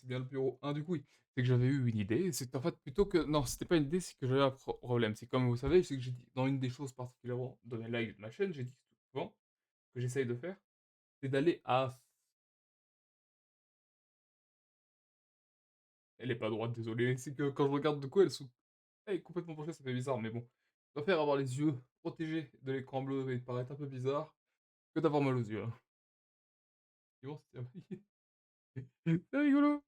bien le bureau 1 du coup, oui. C'est que j'avais eu une idée, c'est qu'en fait plutôt que non, c'était pas une idée, c'est que j'avais un problème. C'est comme vous savez, c'est que j'ai dit dans une des choses particulièrement dans les lives de ma chaîne, j'ai dit souvent que j'essaye de faire, c'est d'aller à elle est pas droite, désolé, c'est que quand je regarde de quoi elle est complètement penchée, ça fait bizarre, mais bon. Je préfère avoir les yeux protégés de l'écran bleu et paraître un peu bizarre, que d'avoir mal aux yeux, hein. Sinon, c'est rigolo!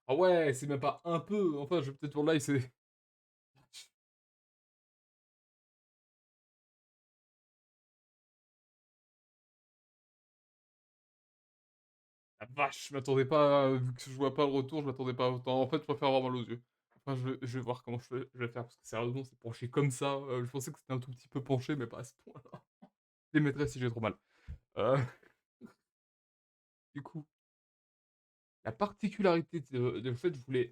Ah ouais, c'est même pas un peu, enfin, je vais peut-être pour live, c'est la vache, je m'attendais pas vu que je vois pas le retour, je m'attendais pas à autant. En fait, je préfère avoir mal aux yeux. Enfin, je vais voir comment je vais faire parce que sérieusement, c'est penché comme ça, je pensais que c'était un tout petit peu penché, mais pas à ce point-là. Je les mettrai si j'ai trop mal. Heu, du coup, la particularité de fait, je voulais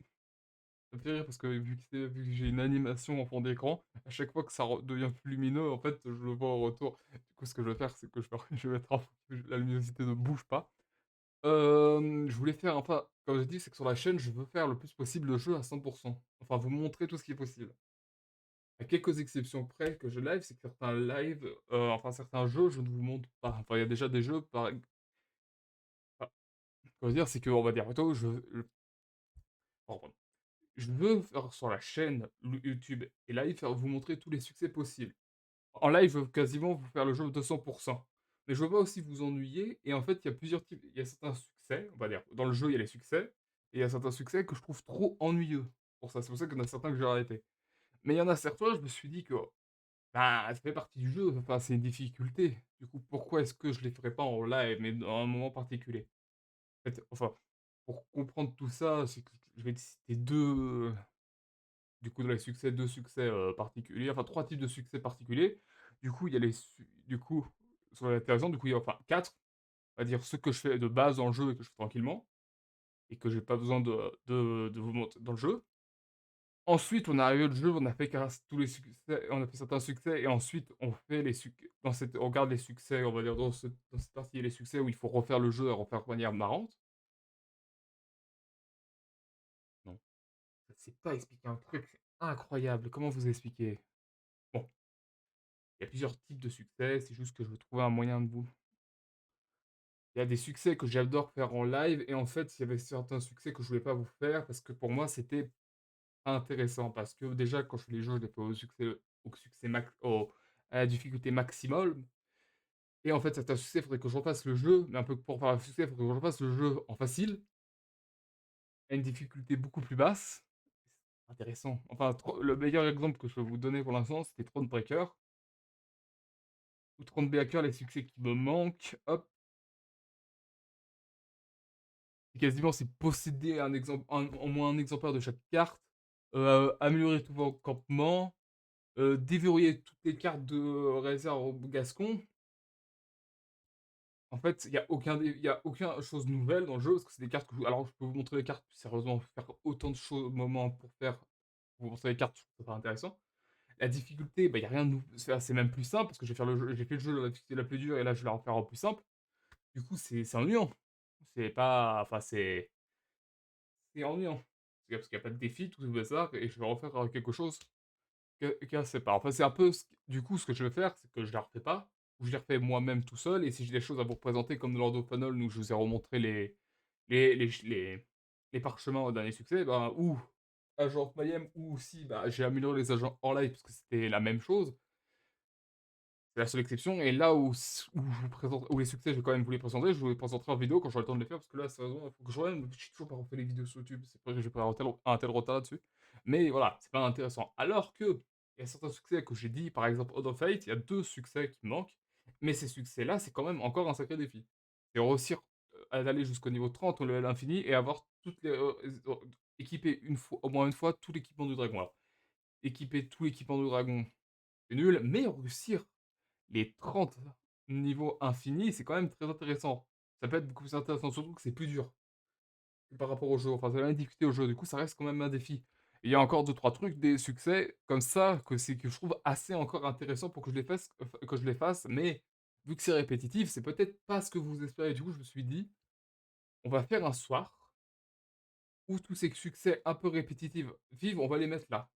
ça me fait rire parce que vu que j'ai une animation en fond d'écran, à chaque fois que ça devient plus lumineux, en fait, je le vois au retour. Du coup, ce que je vais faire, c'est que je vais mettre en que la luminosité ne bouge pas. Je voulais faire enfin, comme j'ai dit, c'est que sur la chaîne, je veux faire le plus possible le jeu à 100. Enfin, vous montrer tout ce qui est possible. À quelques exceptions près que je live, c'est que certains lives, enfin certains jeux, je ne vous montre pas. Enfin, il y a déjà des jeux enfin, comment dire? C'est qu'on va dire plutôt, pardon. Je veux faire sur la chaîne YouTube et live, faire vous montrer tous les succès possibles. En live, je veux quasiment vous faire le jeu de 100. Mais je veux pas aussi vous ennuyer et en fait, il y a plusieurs types il y a certains succès, on va dire, dans le jeu, il y a les succès et il y a certains succès que je trouve trop ennuyeux pour ça. C'est pour ça qu'il y en a certains que j'ai arrêtés. Mais il y en a certains, je me suis dit que, bah, ça fait partie du jeu, enfin, c'est une difficulté. Du coup, pourquoi est-ce que je les ferais pas en live, mais dans un moment particulier? En fait, enfin, pour comprendre tout ça, c'est que je vais te citer 2 du coup, dans les succès, 2 succès, particuliers, enfin 3 types de succès particuliers. Du coup, il y a les su du coup, sur l'intéressant, du coup, il y a enfin 4, on va dire ceux que je fais de base dans le jeu et que je fais tranquillement et que j'ai pas besoin de vous montrer dans le jeu. Ensuite, on est arrivé au jeu, on a fait quas tous les succès, on a fait certains succès et ensuite on fait les suc dans cette on regarde les succès, on va dire dans cette partie, il y a les succès où il faut refaire le jeu et refaire de manière marrante. Non, je sais pas expliquer un truc incroyable, comment vous expliquer? Bon, il y a plusieurs types de succès, c'est juste que je veux trouver un moyen de vous il y a des succès que j'adore faire en live et en fait, il y avait certains succès que je voulais pas vous faire parce que pour moi, c'était pas intéressant. Parce que déjà, quand je fais les jeux, je les fais au succès max au à la difficulté maximum et en fait, certains succès, il faudrait que je refasse le jeu, mais un peu pour faire un succès, il faudrait que je refasse le jeu en facile, à une difficulté beaucoup plus basse. C'est intéressant. Enfin, le meilleur exemple que je peux vous donner pour l'instant, c'était Thronebreaker ou Thronebreaker, les succès qui me manquent, hop, quasiment, c'est posséder un exemple au moins un exemplaire de chaque carte, améliorer tous vos campements, déverrouiller toutes les cartes de réserve au gascon. En fait, il y a aucun chose nouvelle dans le jeu parce que c'est des cartes que alors je peux vous montrer les cartes, sérieusement, faire autant de choses moments pour vous montrer les cartes, je trouve ça pas intéressant. La difficulté, bah, il y a rien de nou c'est même plus simple parce que j'ai fait le jeu dans la difficulté la plus dure et là, je vais la refaire en plus simple. Du coup, c'est ennuyant. C'est pas enfin, c'est ennuyant. Parce qu'il y a pas de défi, tout le bazar et je vais refaire, quelque chose qui est assez part. Enfin, c'est un peu du coup, ce que je vais faire, c'est que je la refais pas, ou je les refais moi-même tout seul et si j'ai des choses à vous représenter comme Lord of Funnel où je vous ai remontré les parchemins au dernier succès, ben, ou Agent of Mayhem ou si, bah, j'ai amélioré les agents hors live parce que c'était la même chose. C'est la seule exception et là où je vous présente où les succès, je vais quand même vous les présenter, je vous les présenterai en vidéo quand j'aurai le temps de les faire parce que là, sérieusement, il faut que je revienne, j'ai toujours pas refait les vidéos sur YouTube, c'est pas que j'ai pris un tel retard là-dessus, mais voilà, c'est pas intéressant. Alors que, il y a certains succès que j'ai dit, par exemple, Out of Fate, il y a 2 succès qui me manquent, mais ces succès-là, c'est quand même encore un sacré défi. Et réussir, à aller jusqu'au niveau 30 au level infini et avoir toutes les, équiper une fois au moins une fois tout l'équipement du dragon. Alors, équiper tout l'équipement du dragon, c'est nul, mais réussir les 30 niveaux infinis, c'est quand même très intéressant. Ça peut être beaucoup plus intéressant, surtout que c'est plus dur par rapport au jeu. Enfin, c'est la même difficulté au jeu, du coup, ça reste quand même un défi. Et il y a encore deux trois trucs, des succès comme ça, que je trouve assez encore intéressant pour que je les fasse, mais vu que c'est répétitif, c'est peut-être pas ce que vous espérez. Du coup, je me suis dit On va faire un soir où tous ces succès un peu répétitifs vivent, on va les mettre là.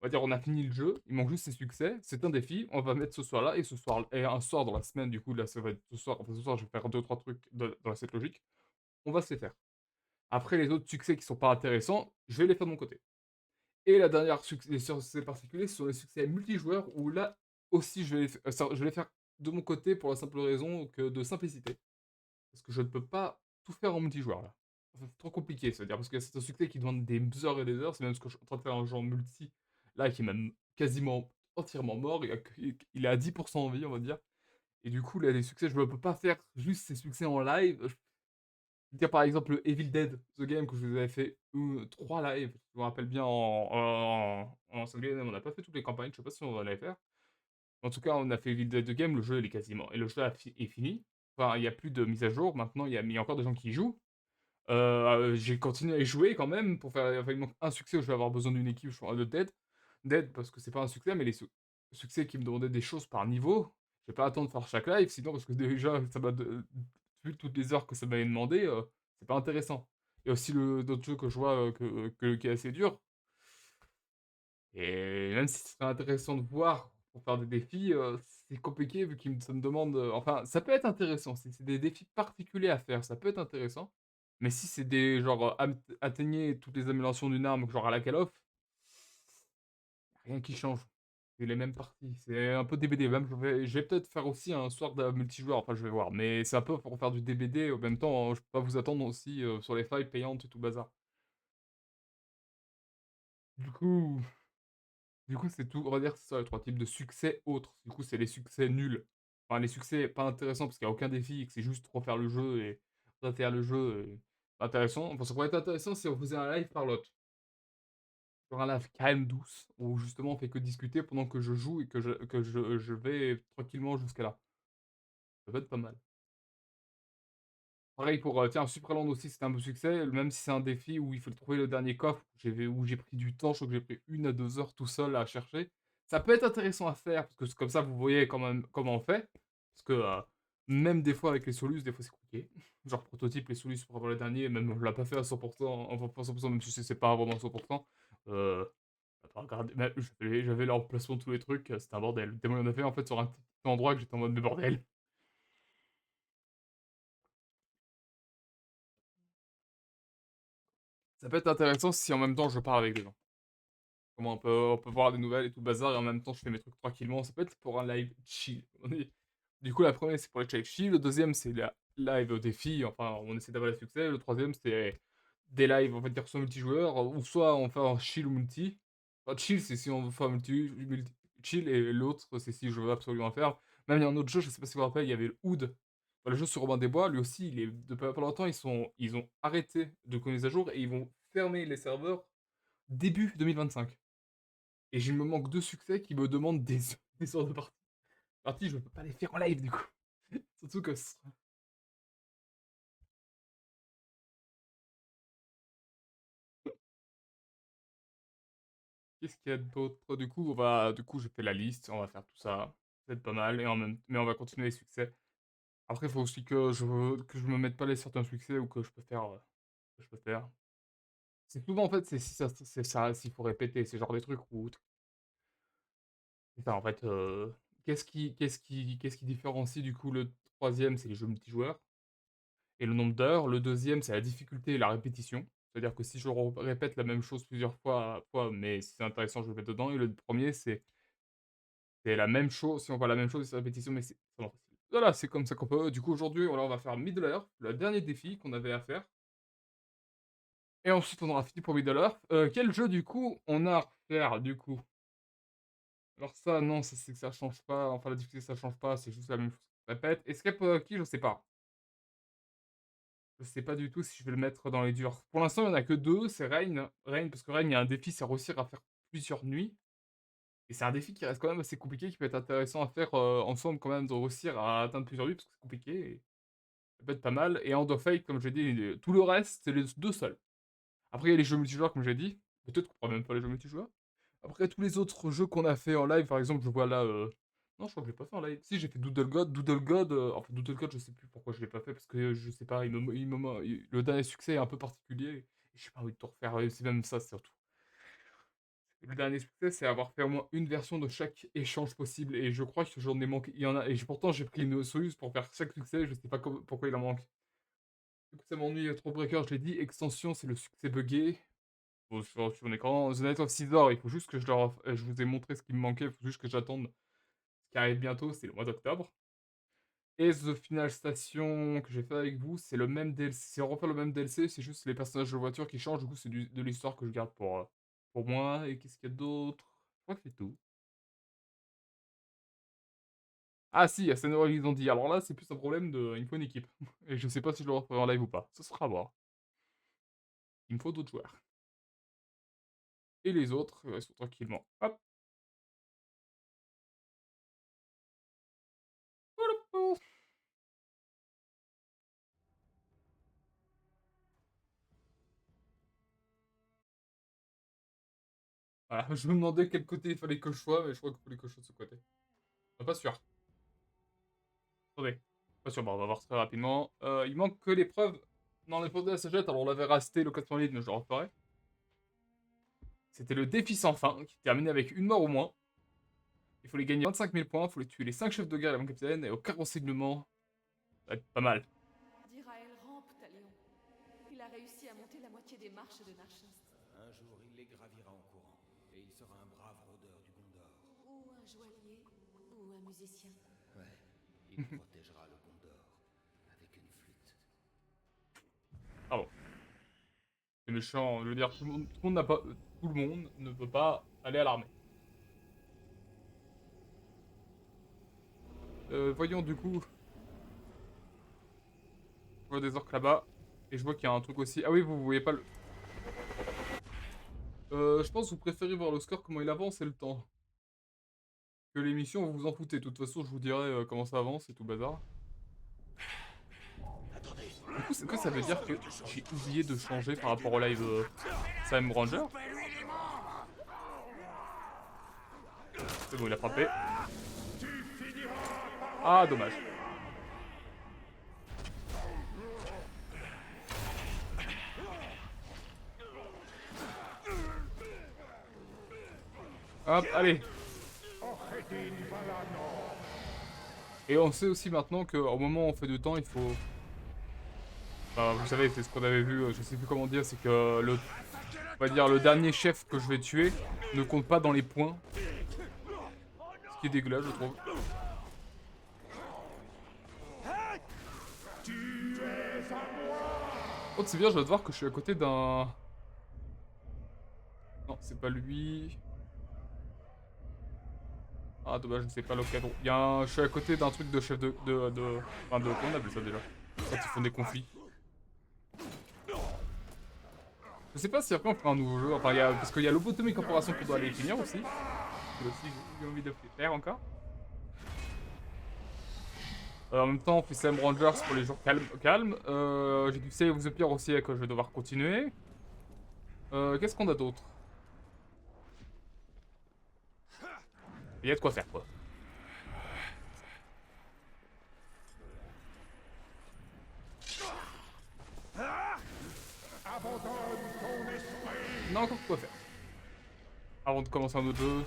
On va dire, on a fini le jeu, il manque juste ces succès, c'est un défi, on va mettre ce soir-là et ce soir et un soir dans la semaine, du coup, là, ça va être ce soir, enfin, ce soir, je vais faire deux trois trucs dans cette logique. On va se les faire. Après les autres succès qui sont pas intéressants, je vais les faire de mon côté. Et la dernière les succès particuliers, ce sont les succès multijoueurs où là aussi je vais je vais les faire de mon côté pour la simple raison que de simplicité. Parce que je ne peux pas tout faire en multijoueur là. Enfin, c'est trop compliqué, c'est-à-dire parce que c'est un succès qui demande des heures et des heures, c'est même ce que je suis en train de faire un jeu en multi, là qui est même quasiment entièrement mort, il est à 10 en vie, on va dire. Et du coup, là, les succès, je ne peux pas faire juste ces succès en live. Je peux dire par exemple Evil Dead, The Game, que je vous avais fait 3 lives, je me rappelle bien en single, on n'a pas fait toutes les campagnes, je sais pas si on va les faire. En tout cas, on a fait Evil Dead 2 Game, le jeu il est quasiment et le jeu est fini. Enfin, il y a plus de mise à jour, maintenant il y a encore des gens qui y jouent. J'ai continué à y jouer quand même pour faire enfin, il manque un succès où je vais avoir besoin d'une équipe, je crois, de Dead parce que c'est pas un succès, mais les succès qui me demandaient des choses par niveau, je vais pas attendre de faire chaque live, sinon parce que déjà ça m'a vu toutes les heures que ça m'avait demandé, c'est pas intéressant. Il y a aussi le d'autres jeux que je vois, qui est assez dur et même si ce serait intéressant de voir pour faire des défis, c'est compliqué vu ça me demande, enfin, ça peut être intéressant, si c'est des défis particuliers à faire, ça peut être intéressant. Mais si c'est des genre, atteignez toutes les améliorations d'une arme, genre à la Call of, rien qui change. C'est les mêmes parties, c'est un peu DBD. Même je vais peut-être faire aussi un soir de multijoueur, enfin je vais voir. Mais c'est un peu pour faire du DBD, en même temps, je peux pas vous attendre aussi, sur les failles payantes et tout le bazar. Du coup du coup, c'est tout, on va dire que c'est ça les 3 types de succès autres. Du coup, c'est les succès nuls. Enfin, les succès pas intéressants parce qu'il y a aucun défi et que c'est juste refaire le jeu et refaire le jeu et pas intéressant. Enfin, ça pourrait être intéressant si on faisait un live par lot. Genre un live calme, douce, où justement on fait que discuter pendant que je joue et que je vais tranquillement jusqu'à là. Ça peut être pas mal. Pareil pour, tiens, Supraland aussi, c'était un beau succès, même si c'est un défi où il faut trouver le dernier coffre, où j'ai pris du temps, je crois que j'ai pris 1 à 2 heures tout seul à chercher. Ça peut être intéressant à faire, parce que c'est comme ça, vous voyez quand même comment on fait. Parce que, même des fois avec les solus, des fois c'est compliqué. Genre prototype, les solus pour avoir le dernier, même on l'a pas fait à 100 enfin pas 100 même si c'est pas vraiment 100 heu, attends, regarder même j'avais l'emplacement de tous les trucs, c'était un bordel. Tellement il y en avait en fait sur un petit endroit que j'étais en mode: «Mais bordel!» Ça peut être intéressant si en même temps je parle avec des gens. Comment on peut voir des nouvelles et tout le bazar et en même temps je fais mes trucs tranquillement. Ça peut être pour un live chill. Du coup, la première c'est pour les live chill, le deuxième c'est la live au défi, enfin on essaie d'avoir le succès, le troisième c'est des lives, on va dire soit multijoueurs, ou soit on fait un chill ou multi. Enfin chill, c'est si on veut faire chill et l'autre c'est si je veux absolument le faire. Même il y a un autre jeu, je sais pas si vous vous rappelez, il y avait le Oud. Enfin, le jeu sur Robin des Bois, lui aussi, il est depuis pas longtemps, ils ont arrêté de mise à jour et ils vont fermer les serveurs début 2025. Et je me manque 2 succès qui me demandent des heures de partie, je peux pas les faire en live du coup. Surtout que qu'est-ce qu'il y a d'autre? Du coup, j'ai fait la liste, on va faire tout ça. Ça va être pas mal mais on va continuer les succès. Après, il faut aussi que je me mette pas les certains succès ou que je peux faire, que je peux faire. C'est souvent en fait, c'est ça, s'il faut répéter, c'est genre des trucs où c'est ça en fait, qu'est-ce qui différencie du coup le troisième c'est les jeux multijoueurs. Et le nombre d'heures. Le deuxième, c'est la difficulté et la répétition. C'est-à-dire que si je répète la même chose plusieurs fois, mais si c'est intéressant, je le mets dedans. Et le premier, c'est la même chose. Si on voit la même chose, c'est répétition, mais c'est vraiment facile. Voilà, c'est comme ça qu'on peut. Du coup, aujourd'hui, on va faire Middle Earth, le dernier défi qu'on avait à faire. Et ensuite, on aura fini pour Middle Earth. Quel jeu, du coup, on a à refaire, du coup? Alors ça, non, c'est que ça change pas. Enfin, la difficulté, ça change pas. C'est juste la même chose qui se répète. Escape Key, je sais pas. Je sais pas du tout si je vais le mettre dans les durs. Pour l'instant, il y en a que 2, c'est Rain. Rain, parce que Rain, il y a un défi, c'est réussir à faire plusieurs nuits. Et c'est un défi qui reste quand même assez compliqué, qui peut être intéressant à faire, ensemble quand même, de réussir à atteindre plusieurs nuits, parce que c'est compliqué et ça peut être pas mal. Et Hand of Fate, comme j'ai dit, tout le reste, c'est les 2 seuls. Après, il y a les jeux multijoueurs, comme j'ai dit. Peut-être qu'on pourra même faire les jeux multijoueurs. Après, tous les autres jeux qu'on a fait en live, par exemple, je vois là, Non, je crois que je l'ai pas fait en live. Si, j'ai fait Doodle God. Doodle God, enfin Doodle God, je sais plus pourquoi je l'ai pas fait parce que je sais pas, le dernier succès est un peu particulier et j'ai pas envie de tout refaire, c'est même ça surtout. Le dernier succès, c'est avoir fait au moins une version de chaque échange possible et je crois que j'en ai manqué il y en a et pourtant j'ai pris une Soyuz pour faire chaque succès, je sais pas pourquoi il en manque. Du coup, ça m'ennuie, Thronebreaker, je l'ai dit. Extension, c'est le succès buggé. Bon, sur mon écran. The Night of Caesar, il faut juste que je vous ai montré ce qui me manquait, il faut juste que j'attende ce qui arrive bientôt, c'est le mois d'octobre. Et The Final Station que j'ai fait avec vous, c'est le même DLC, c'est refaire le même DLC, c'est juste les personnages de voiture qui changent, du coup c'est de l'histoire que je garde pour moi. Et qu'est-ce qu'il y a d'autre? Je crois que c'est tout. Ah si, il y a Senua Horizon. Alors là, c'est plus un problème de... Il me faut une équipe. Et je sais pas si je le referai en live ou pas. Ce sera à voir. Il me faut d'autres joueurs. Et les autres, ils sont tranquillement. Hop. Voilà, je me demandais quel côté il fallait que je sois, mais je crois qu'il fallait que je sois de ce côté. Pas sûr. Attendez. Pas sûr, bon, on va voir très rapidement. Il manque que l'épreuve dans l'épreuve de la sagesse, alors on l'avait resté location libre, mais je le referai. C'était le défi sans fin, qui terminait avec une mort au moins. Il faut les gagner 25 000 points, il faut les tuer les 5 chefs de guerre et mon capitaine, et aucun renseignement. Ça va être pas mal. D'Iraël rampe, Talion. Il a réussi à monter la moitié des marches de Narchast. Un jour, il les gravira en courant, et il sera un brave rôdeur du Gondor. Ou un joaillier, ou un musicien. Ouais, il protégera le Gondor avec une flûte. Ah bon. C'est méchant, je veux dire, tout le monde n'a pas... Tout le monde ne peut pas aller à l'armée. Voyons du coup. Je vois des orques là-bas. Et je vois qu'il y a un truc aussi. Ah oui, vous voyez pas le... je pense que vous préférez voir le score, comment il avance et le temps. Que l'émission, vous vous en foutez. De toute façon, je vous dirai comment ça avance et tout bazar. Du coup, est-ce que ça veut dire que j'ai oublié de changer par rapport au live Sam Ranger? C'est bon, il a frappé. Ah, dommage. Hop, allez. Et on sait aussi maintenant qu'au moment où on fait du temps, il faut... Enfin, vous savez, c'est ce qu'on avait vu, je sais plus comment dire, c'est que on va dire le dernier chef que je vais tuer ne compte pas dans les points. Ce qui est dégueulasse, je trouve. Oh, c'est bien, je dois te voir que je suis à côté d'un... Non, c'est pas lui. Ah, dommage, c'est pas l'occasion. Je suis à côté d'un truc de chef Enfin, comment on appelle ça déjà? Quand ils font des conflits. Je sais pas si après on fera un nouveau jeu. Enfin, parce qu'il y a Lobotomy Corporation qu'on doit aller finir aussi. C'est aussi, j'ai envie de faire encore. En même temps, on fait Sam Rangers pour les jours calmes. J'ai du Save of the Pier aussi que je vais devoir continuer. Qu'est-ce qu'on a d'autre? Il y a de quoi faire, quoi. On a encore de quoi faire. Avant de commencer un autre jeu.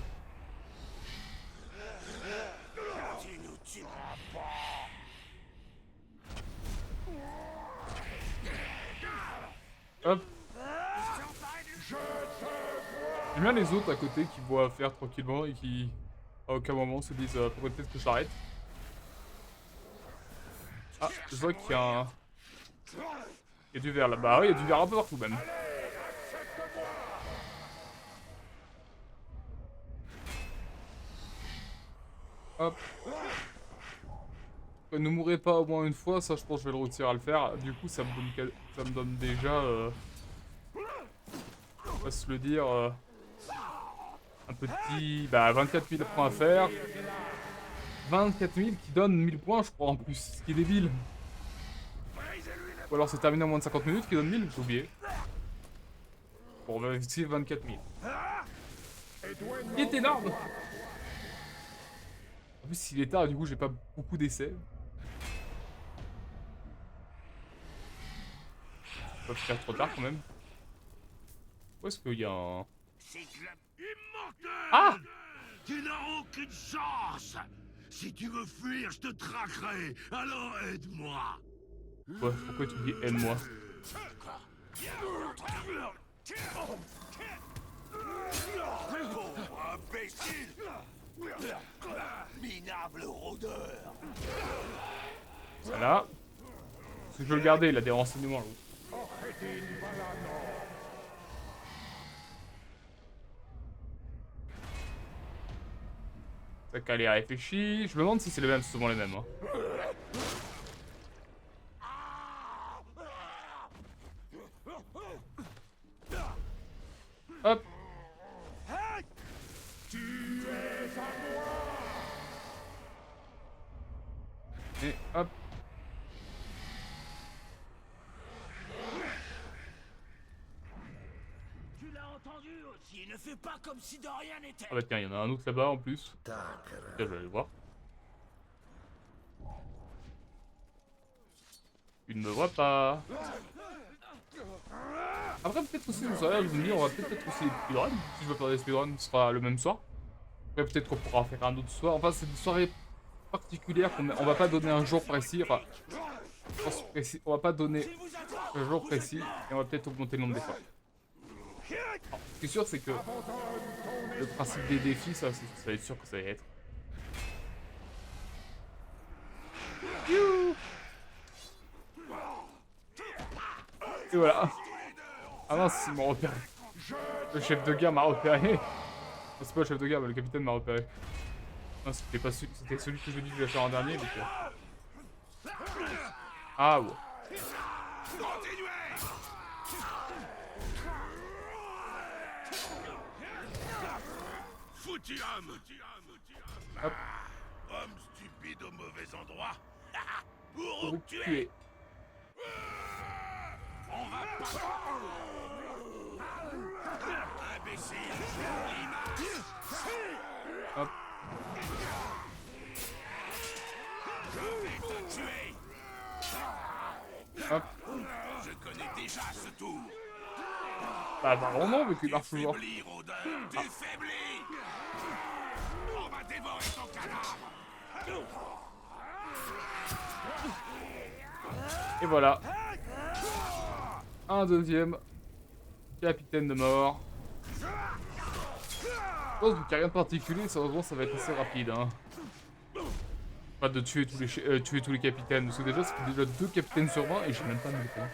Hop. J'aime bien les autres à côté qui voient faire tranquillement et qui, à aucun moment, se disent faudrait peut-être que je l'arrête. Ah, je vois qu'il y a un... Il y a du verre là-bas. Oui, il y a du verre un peu partout même. Hop. Ne mourrez pas au moins une fois, ça je pense que je vais le réussir à le faire. Du coup, ça me donne déjà... on va se le dire... un petit... Bah, 24 000 points à faire. 24 000 qui donne 1000 points, je crois, en plus. Ce qui est débile. Ou alors c'est terminé en moins de 50 minutes qui donne 1000, j'ai oublié. Bon, on va essayer 24 000. Il est énorme! En plus, il est tard, du coup, j'ai pas beaucoup d'essais. Pas faire trop tard quand même. Où est-ce qu'il y a un... Ah! Tu n'as aucune chance. Si tu veux fuir, je te traquerai. Alors aide-moi. Ouais, pourquoi tu dis aide-moi? Pauvre imbécile. Minable rôdeur. Voilà. Parce que je veux le garder, il a des renseignements. Ça qu'elle est réfléchi. Je me demande si c'est les mêmes, c'est souvent les mêmes. Hein. Hop. Et hop. Tu l'as entendu aussi. Ne fais pas comme si de rien n'était. Ah bah tiens, il y en a un autre là-bas en plus. Tiens, je vais aller le voir. Tu ne me vois pas. Après, peut-être aussi, je me dis, on va peut-être aussi des speedruns. Si je veux faire des speedruns, ce sera le même soir. Après, peut-être qu'on pourra faire un autre soir. Enfin, c'est une soirée particulière. On va pas donner un jour précis. Enfin, on va pas donner un jour précis. Et on va peut-être augmenter le nombre des fois. Alors, ce qui est sûr, c'est que le principe des défis, ça va être sûr que ça va être. Youhou! Et voilà. Ah mince, il m'a repéré. Le chef de guerre m'a repéré. Non, c'est pas le chef de guerre, mais le capitaine m'a repéré. Non, c'était pas c'était celui que je dis que je vais faire en dernier. Donc, Ah ouais. Foutu homme. Hop. Homme stupide au mauvais endroit. Pour Pour tuer. On va pas. Imbécile. Hop. Je vais te tuer. Hop. Je connais déjà ce tour. Bah vraiment, vu qu'il marche toujours. Faibli, rôdeur. Tu faiblis. On va dévorer ton cadavre. Et voilà. Un deuxième. Capitaine de mort. Je pense qu'il n'y a rien de particulier, sérieusement ça va être assez rapide. Hein. Pas de tuer tous les capitaines, parce que déjà ça fait déjà 2 capitaines sur 20 et j'ai même pas mis le point.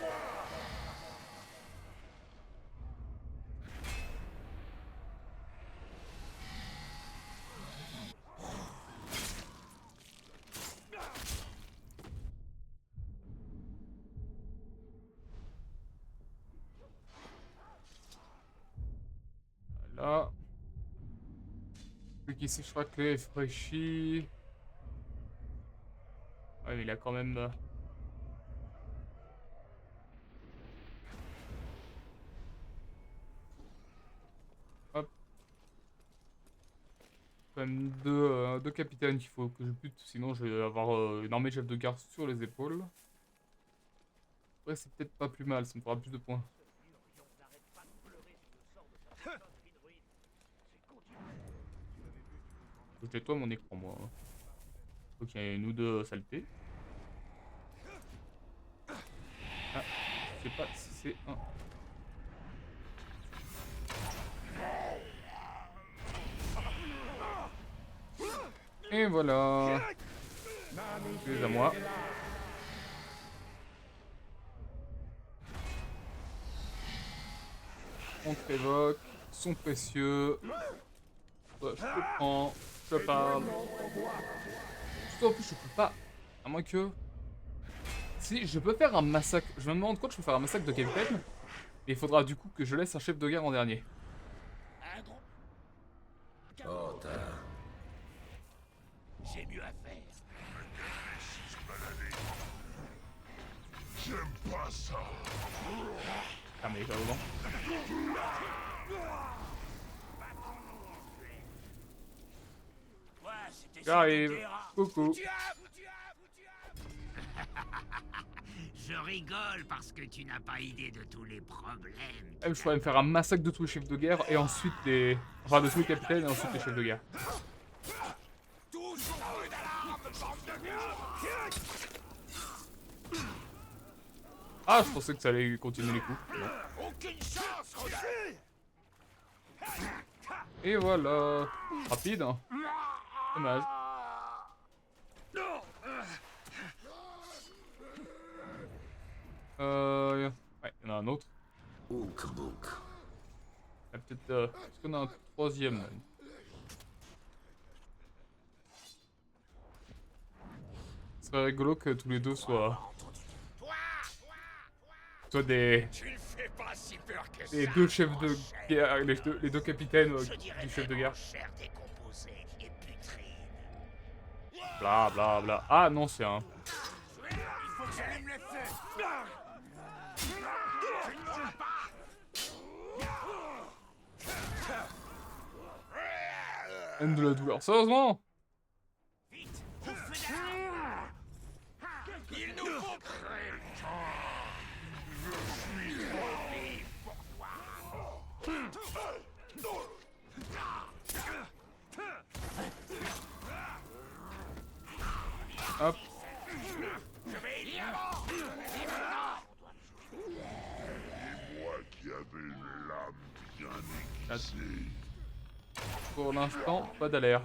Voilà. Celui qui séchera que les fraîchis. Ouais, mais il a quand même. Hop. Quand même deux capitaines qu'il faut que je bute, sinon je vais avoir une armée de chefs de gare sur les épaules. Après, c'est peut-être pas plus mal, ça me fera plus de points. Tais-toi mon écran, moi. Faut qu'il y ait une ou deux saletés. Ah, je sais pas si c'est un. Et voilà. C'est à moi. On te révoque. Sont précieux. Ouais, je te prends. Je parle. Surtout en plus, je peux pas. À moins que. Si, je peux faire un massacre. Je me demande quand je peux faire un massacre de capitaine. Et il faudra du coup que je laisse un chef de guerre en dernier. Oh, t'as... J'ai mieux à faire. J'aime pas ça. Ah, mais pas vraiment. Ouais, c'était J'arrive. sur tes Coco. Je rigole parce que tu n'as pas idée de tous les problèmes. Je pourrais me faire un massacre de tous les chefs de guerre et ensuite les... Enfin, de tous les capitaines et ensuite les chefs de guerre. Ah, je pensais que ça allait continuer les coups. Non. Aucune chance, regarde. Et voilà. Rapide, hein. Dommage. Ouais, il y en a un autre. Oukbouk. Il y a peut-être... Est-ce qu'on a un troisième là? Ce serait rigolo que tous les deux soient des... Tu ne fais pas si peur que Les ça, deux chefs mon de cher. guerre, les deux capitaines Je dirais du chef de même en guerre. chair décomposée et putride. Bla bla bla. Ah non, c'est un... Il faut que j'allume le feu. Tu ne vois pas. Haine de la douleur. Sérieusement? Vite, au feu d'alarme. Il nous faut créer le temps. Je suis vivre pour Hop. Je vais y aller. Moi qui avais une lame bien Là, aiguisée. pour l'instant, pas d'alerte.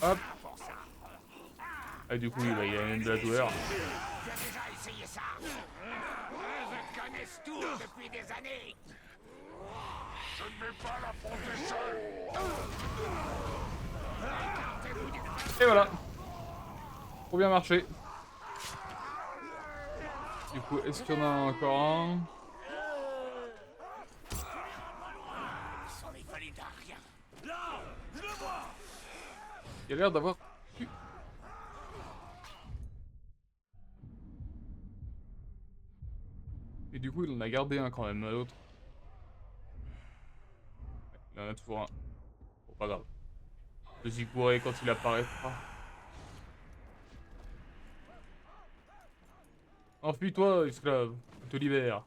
Hop. Ah, du coup, il a une de la douleur. J'ai déjà essayé ça. Je connais tout depuis des années. Je ne vais pas l'affronter seul. Et voilà. Trop bien marché. Du coup, est-ce qu'il y en a encore un? S'en est fallu d'un rien. Là, je le vois. Il a l'air d'avoir... Et du coup, il en a gardé un quand même, l'autre. Ouais, il en a toujours un. Bon, pas grave. Je suis couré quand il apparaîtra. Enfuis-toi, esclave. Je te libère.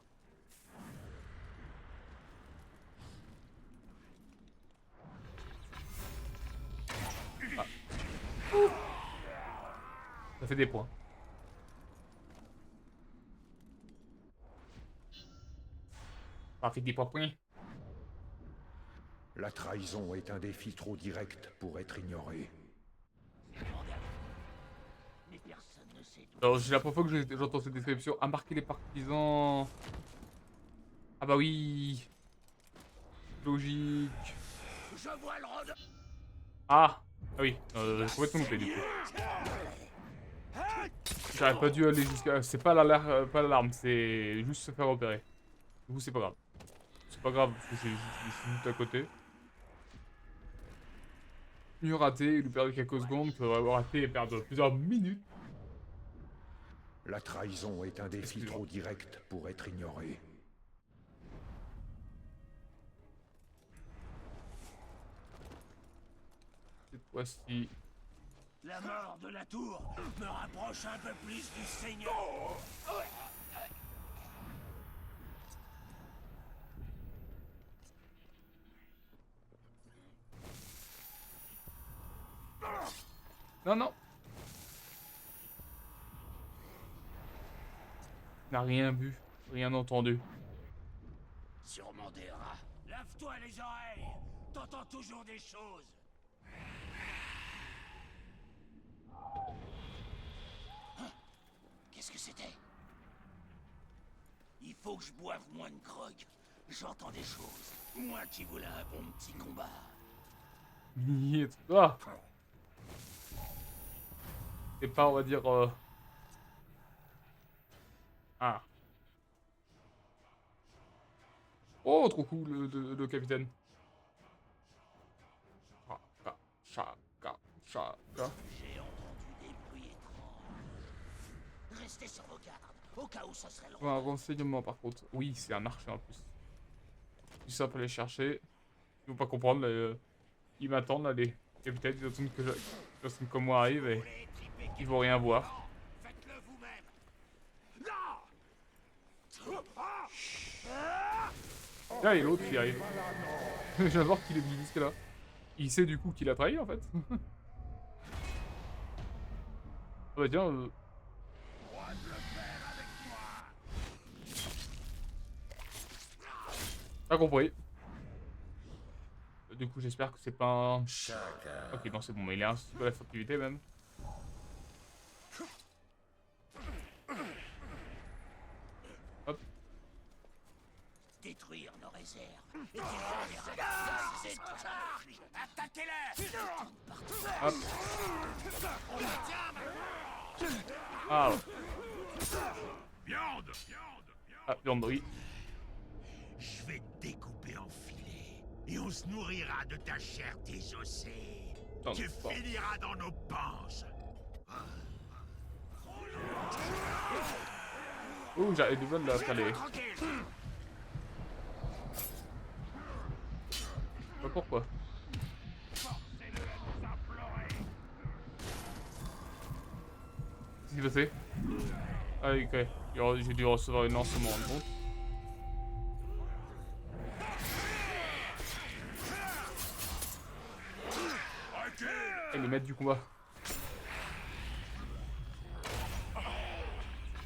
Ah. Ça fait des points. Ça fait des points. La trahison est un défi trop direct pour être ignoré. Mais personne ne sait d'où. Alors, c'est la première fois que j'entends cette description. Embarquer les partisans. Ah bah oui. Logique. Je vois le rôde. Ah. Ah oui. Complètement loupé du coup. J'aurais pas dû aller jusqu'à... C'est pas l'alarme, c'est juste se faire repérer. Du coup, c'est pas grave. C'est pas grave, parce que c'est juste à côté. Mieux raté, il lui perdre quelques secondes, qu'il faudrait avoir raté et perdre plusieurs minutes. La trahison est un défi Excuse-moi. trop direct pour être ignoré. Cette fois-ci... La mort de la tour me rapproche un peu plus du Seigneur. Non, non. Il n'a rien vu, rien entendu. Sûrement des rats. Lave-toi les oreilles. T'entends toujours des choses. Hein? Qu'est-ce que c'était? Il faut que je boive moins de grog. J'entends des choses. Moi qui voulais un bon petit combat. Ah. C'est pas, on va dire... Ah. Oh, trop cool, le capitaine. Chaka, chaka, chaka. J'ai entendu des bruits étranges. Restez sur vos gardes. au cas où ce serait long. Ouais, un renseignement par contre. Oui, c'est un archer en plus. Plus simple à aller chercher. Ils vont pas comprendre, là, ils m'attendent là, les capitaines, ils attendent que personne comme moi arrive et ils vont rien voir. Faites-le vous-même. Là, et l'autre qui arrive. J'adore qu'il ait mis jusque là. Il sait du coup qu'il a trahi en fait. Ah bah tiens, pas compris. Du coup, j'espère que c'est pas un... Ok, non, c'est bon, mais il est un super furtivité même. Hop. Détruire nos réserves. Et attaquez-les. Hop. Ah ouais. Viande. Ah, viande, oui. Je vais te découper en filets. Et on se nourrira de ta chair désossée. Non, Tu c'est pas- finiras dans nos panses. Ouh, j'arrête de de la faire les... Tranquille. Pas pourquoi. Qu'est-ce qui s'est passé? Ah oui, ok. J'ai dû recevoir une lance sans m'en rendre compte. Et les maîtres du combat. C'est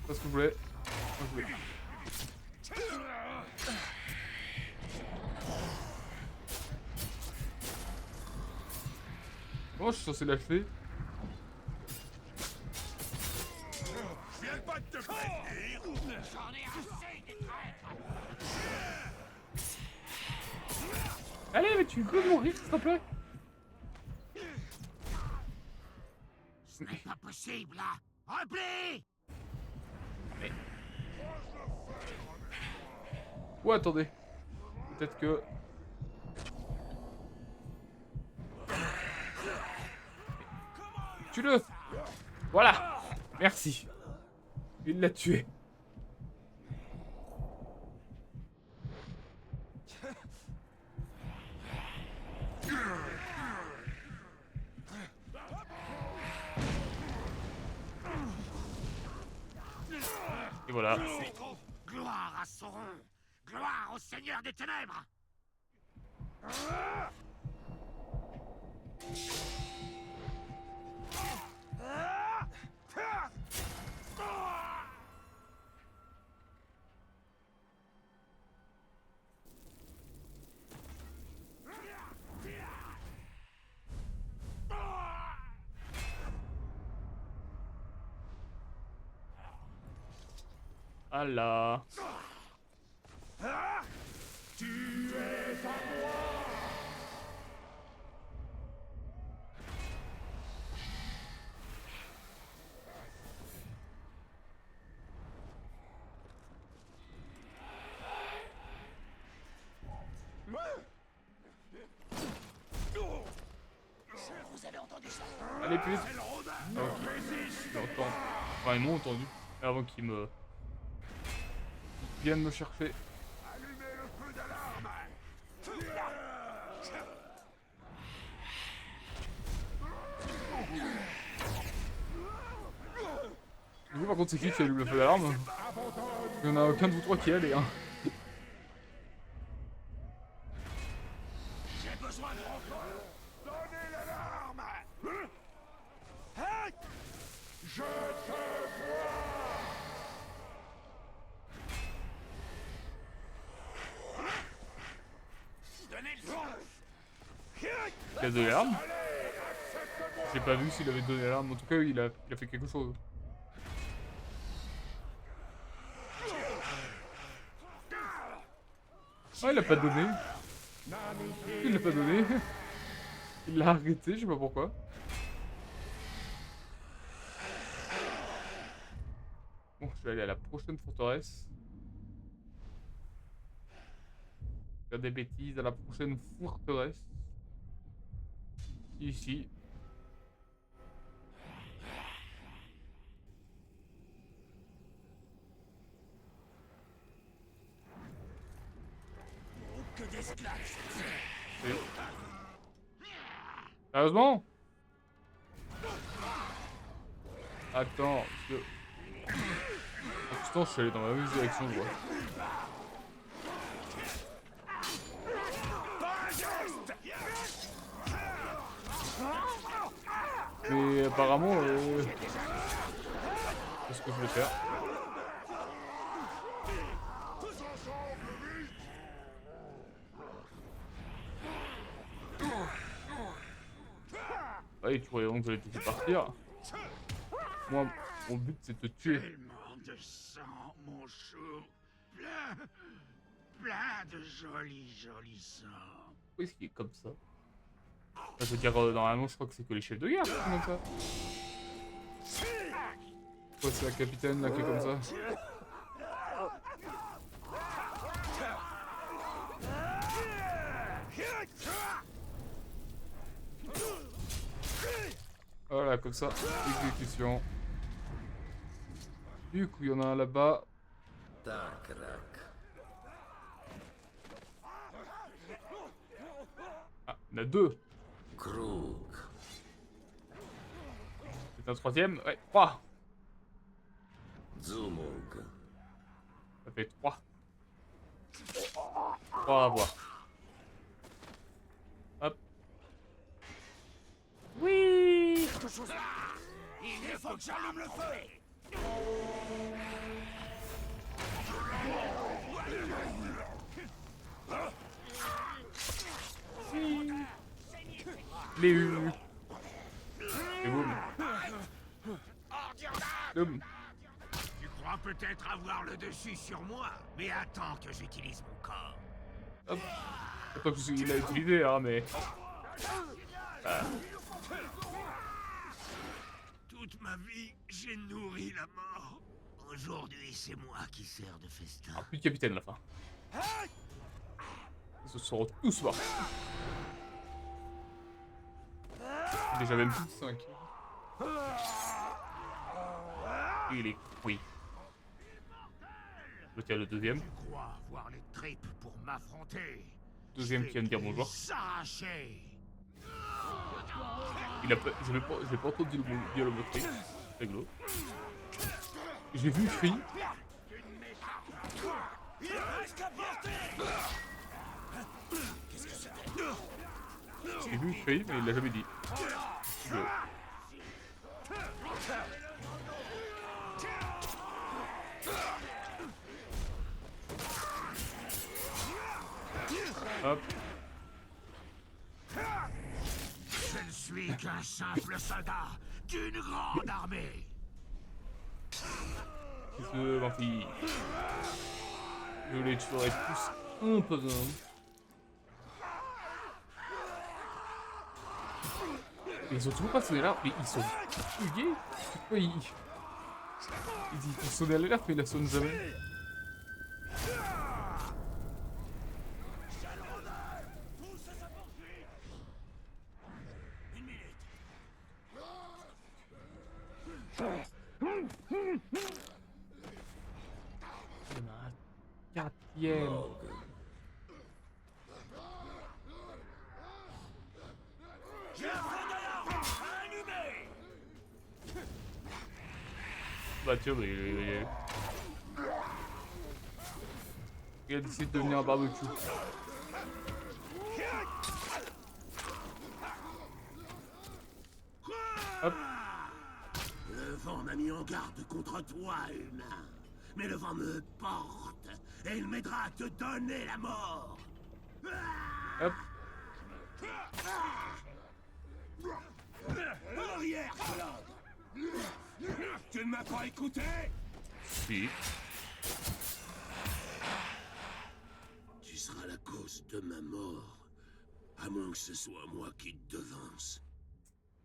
pas ce que je voulais. Moi, je voulais. Comment je suis censé l'achever? Je viens pas de te prévenir. J'en ai assez des traîtres. Allez, mais tu peux mourir, s'il te plaît. Ce n'est pas possible là. Replie. Ou attendez. Peut-être que... Tue-le. Voilà. Merci. Il l'a tué. Et voilà. Gloire à Sauron. Gloire au Seigneur des Ténèbres. Ah là. Vous avez entendu ça? Allez, plus vite. Ah, ok. J'entends. Enfin, ils m'ont entendu. Avant qu'ils me... viennent me chercher. Allumez le feu d'alarme. Du coup, par contre, c'est qui allume le feu d'alarme? Il n'y en a aucun de vous trois qui est allé, hein. J'ai besoin de renfort. Donnez l'alarme. Je te Donnez le son. Il a donné l'alarme? J'ai pas vu s'il avait donné l'alarme. En tout cas, il a fait quelque chose. Ah, il l'a pas donné. Il l'a pas donné. Il l'a arrêté, je sais pas pourquoi. Bon, je vais aller à la prochaine forteresse. Faire des bêtises à la prochaine forteresse. Ici. Oui. Sérieusement? Attends, parce que... Pourtant, je suis allé dans la même direction, je vois. Mais apparemment, c'est ce que je voulais faire. Ouais, tu croyais donc que j'allais te laisser partir. Moi, mon but, c'est de te tuer. Tellement de sang, mon chou. Plein de joli sang. Pourquoi est-ce qu'il est comme ça? Je veux dire, normalement, je crois que c'est que les chefs de guerre qui sont comme ça. Pourquoi c'est la capitaine là qui est comme ça? Voilà, comme ça, exécution. Du coup, il y en a un là-bas. Так, рак. Ah, il y en a deux. Круг. C'est un troisième. Ouais, trois. Дзумуг. Ça fait trois. Trois à voir. Hop. Oui. Il faut que j'allume le feu. Je l'ai eu. Et boum. Boum. Tu crois peut-être avoir le dessus sur moi, mais attends que j'utilise mon corps. Hop. Pas que il l'a utilisé, hein, mais... Toute ma vie, j'ai nourri la mort. Aujourd'hui, c'est moi qui sers de festin. Ah, plus de capitaine à la fin. Ils se seront tous morts. Déjà même plus de 5. Il est oui. Je tiens le deuxième. Tu crois avoir les tripes pour m'affronter? Deuxième qui vient de dire bonjour. S'arracher. Il a pas, je l'ai pas entendu le mot dire le mot cri. C'est rigolo. J'ai vu Free. J'ai vu Free, mais il l'a jamais dit. Rigolo. Hop. Je ne suis qu'un simple soldat d'une grande armée. Qu'est-ce que ma fille? Je les tuerai tous un par un. Ils ont toujours pas sonné l'alerte, mais ils sont bugués. Pourquoi ils disent qu'ils sonnent l'alerte, mais ils la sonnent jamais. Il y en a un quatrième. Bah tiens, mais il a décidé de devenir un barbecue. Hop. Le vent m'a mis en garde contre toi, humain. Mais le vent me porte et il m'aidera à te donner la mort. Hop. Arrière, Claude. Tu ne m'as pas écouté? Si. Tu seras la cause de ma mort. À moins que ce soit moi qui te devance.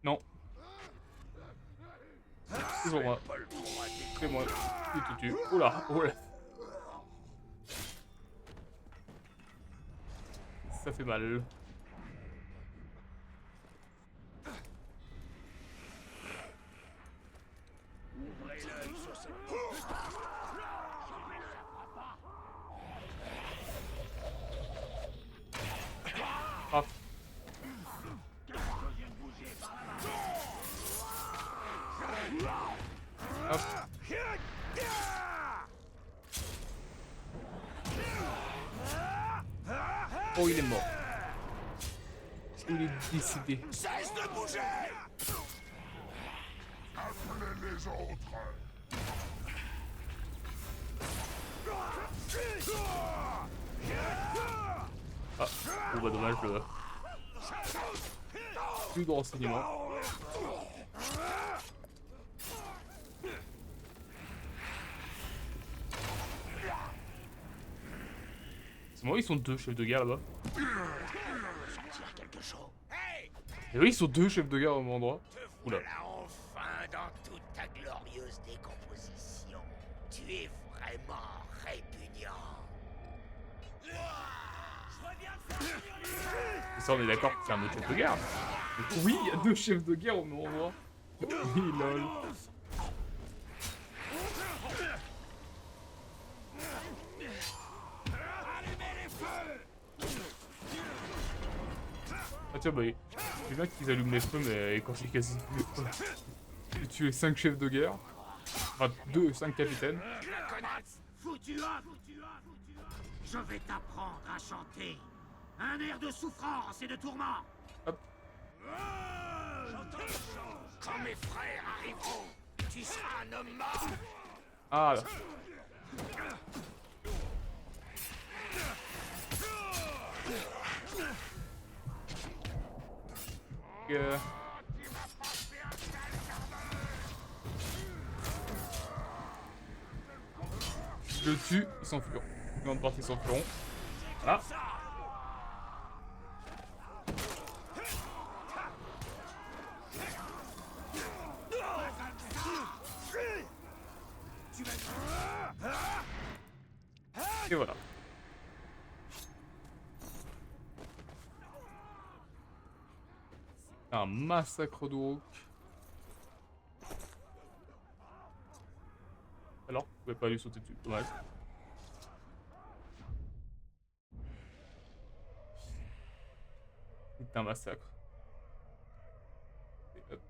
Non. Toujours moi. C'est moi qui te tue. Oula, oula. Ça fait mal. Hop. Hop. Oh, il est mort. Il est décédé. Cesse de bouger! Appelez les autres. Ah, bon bah dommage, plus de renseignements. C'est moi, ils sont deux chefs de guerre là-bas. Sentir quelque chose. Hey! Et oui, ils sont deux chefs de guerre au même endroit. Te Oula. voilà enfin dans toute ta glorieuse décomposition. Tu es vraiment répugnant. Et ça, on est d'accord que c'est un autre chef de guerre. Donc, oui, il y a deux chefs de guerre au même endroit. Oui, lol. Ah tiens, bah, c'est bien qu'ils allument les feux, mais quand c'est quasi... J'ai tué 5 chefs de guerre. Enfin, 5 capitaines. La connasse! Foutu homme! Je vais t'apprendre à chanter. Un air de souffrance et de tourment. Hop. Quand mes frères arriveront, tu seras un homme mort. Ah là. Je le tue, ils s'enfuiront. Une grande partie s'enfuiront. Voilà. Et voilà. Un massacre d'Uruk. Alors, vous pouvez pas lui sauter dessus, dommage. C'est un massacre. Et hop.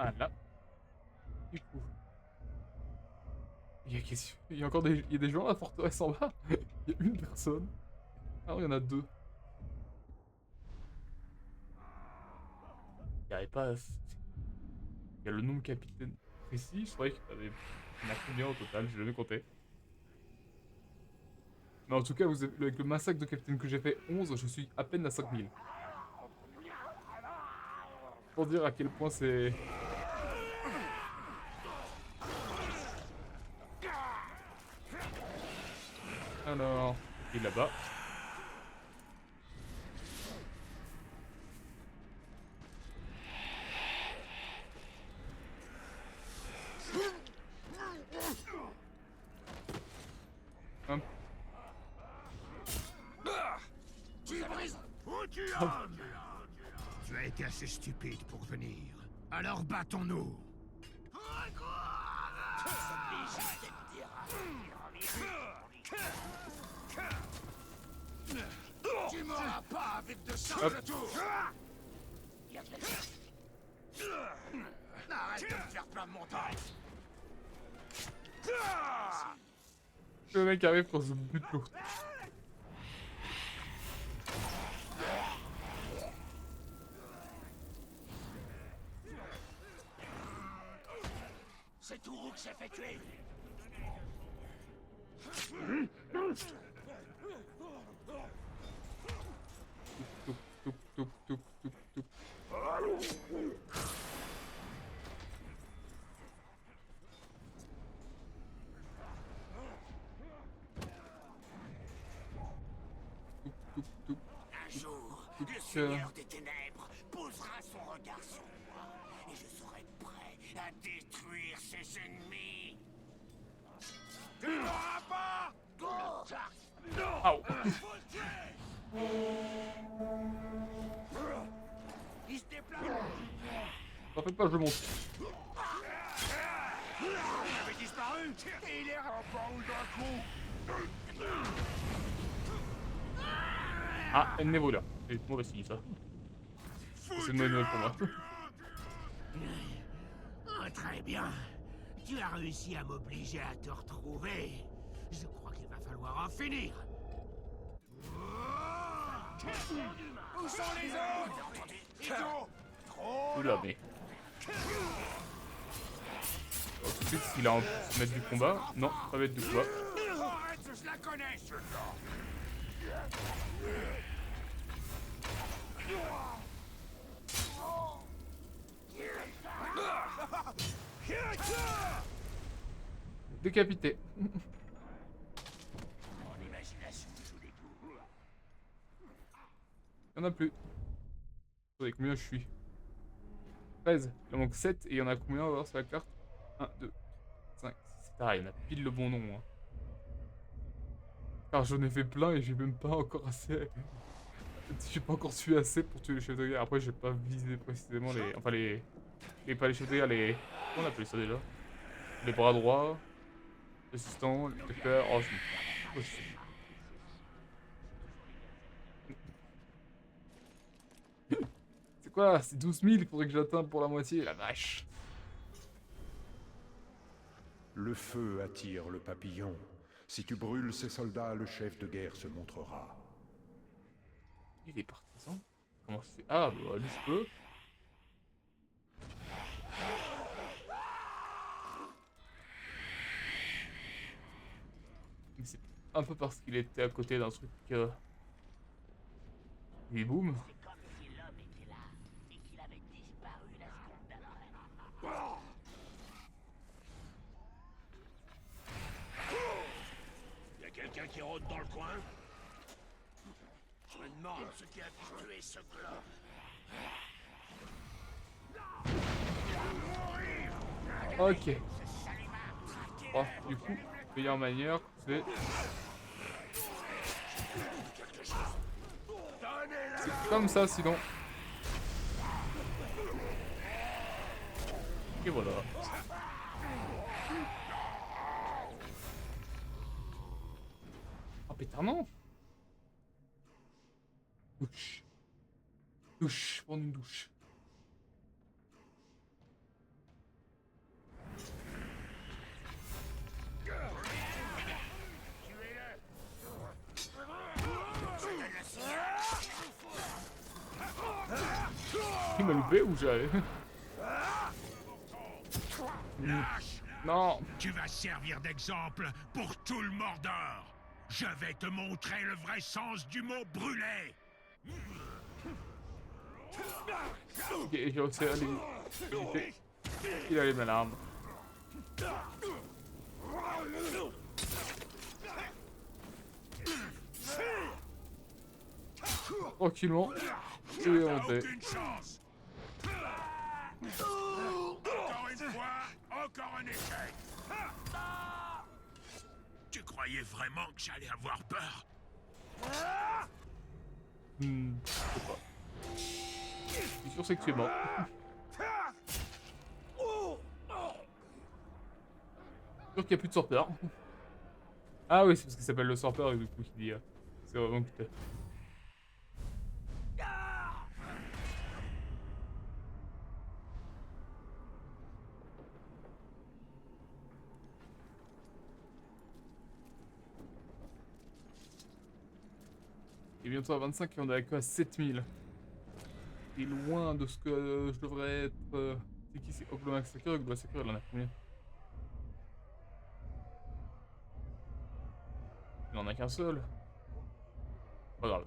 Ah là. Du coup. Il y a encore des, il y a des gens à la forteresse en bas. Il y a une personne. Ah non, il y en a deux. Il n'y avait pas... Il y a le nom de capitaine précis. Je croyais qu'il y en a combien au total, j'ai jamais compté. Mais en tout cas, vous avez, avec le massacre de capitaine que j'ai fait 11, je suis à peine à 5000. Pour dire à quel point c'est... Alors, il est là-bas. Hop. Tu as été assez stupide pour venir. Alors battons-nous. Tu m'auras pas avec de sang Hop. de tout. Arrête de me faire perdre mon temps. Le mec arrive quand je bute l'autre. C'est Uruk qui s'est fait tuer. Toup, toup, toup, toup, toup, toup. Toup, toup, toup. Un jour, Toup, le Seigneur des Ténèbres posera son regard sur moi et je serai prêt à à détruire ses ennemis. Tu n'auras pas. Aouh. Il se déplace. T'en fais pas, je monte. Il avait disparu et il est Un baou d'un coup. Ah, elle n'est là. C'est mauvais signe ça. C'est une bonne nouvelle pour moi. Oh, très bien. Tu as réussi à m'obliger à te retrouver. Je crois qu'il va falloir en finir. Où sont les autres? Idiot! Trop Oula, mais. Alors, tout de suite, s'il a un maître du combat. Non, pas maître du combat. Arrête, je la connais, celle-là. Décapité. Mon imagination joue des coups. Il y en a plus. Attendez, combien je suis? 13. Il en manque 7 et il y en a combien? On va voir sur la carte. 1, 2, 5, 6. Ah, il y en a pile le bon nom. Hein. Alors j'en ai fait plein et j'ai même pas encore assez. J'ai pas encore su assez pour tuer les chefs de guerre. Après, j'ai pas visé précisément les. Enfin, les. Pas les chefs de guerre, les. Comment on appelle ça déjà? Les bras droits. L'assistant, le cœur. Oh, je sais. C'est quoi? C'est 12 000, il faudrait que j'atteigne pour la moitié, la vache. Le feu attire le papillon. Si tu brûles ces soldats, le chef de guerre se montrera. Il est partisan? Comment c'est? Ah, bah lui je peux. Mais c'est un peu parce qu'il était à côté d'un truc. Et boum. C'est comme si l'homme était là et qu'il avait disparu la seconde d'après. Y a quelqu'un qui rôde dans le coin? Je me demande ce qui a pu tuer ce clan. Ok. Oh, du coup, meilleure manière, c'est. C'est comme ça sinon. Et voilà. Oh pétard non. Douche. Douche, prendre une douche. Il m'a loupé ou j'avais. Non. Tu vas servir d'exemple pour tout le Mordor. Je vais te montrer le vrai sens du mot brûler. Ok, j'ai aussi allé éviter. Il a les mêmes armes. Tranquillement. Et on T'as fait. aucune chance. Encore une fois, encore un échec. Tu croyais vraiment que j'allais avoir peur? Je sais pas. Je suis sûr c'est que tu es mort. Sûr qu'il n'y a plus de sorteur. Ah oui, c'est parce qu'il s'appelle le sorteur et du coup il dit. C'est vraiment que. Il est bientôt à 25 et on est que à 7000. C'est loin de ce que je devrais être. C'est qui? C'est Oglomax Saker. Oglomax Saker, il en a combien? Il en a qu'un seul. Pas grave.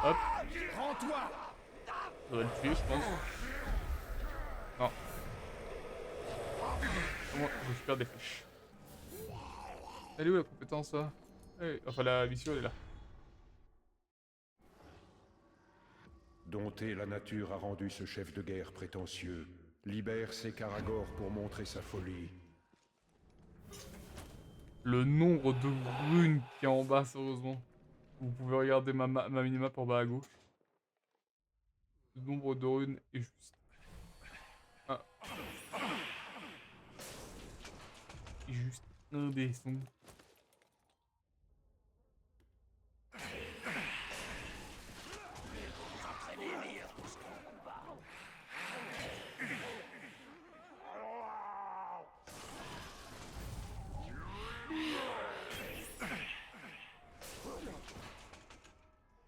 Hop. Rends-toi! Ça va le tuer, je pense. Non. Moi, je récupère des flèches. Elle est où la compétence là? Enfin, la mission elle est là. Dompté, la nature a rendu ce chef de guerre prétentieux. Libère ses Karagor pour montrer sa folie. Le nombre de runes qui est en bas, sérieusement. Vous pouvez regarder ma minimap en bas à gauche. Le nombre de runes est juste... Ah. Est juste indécent.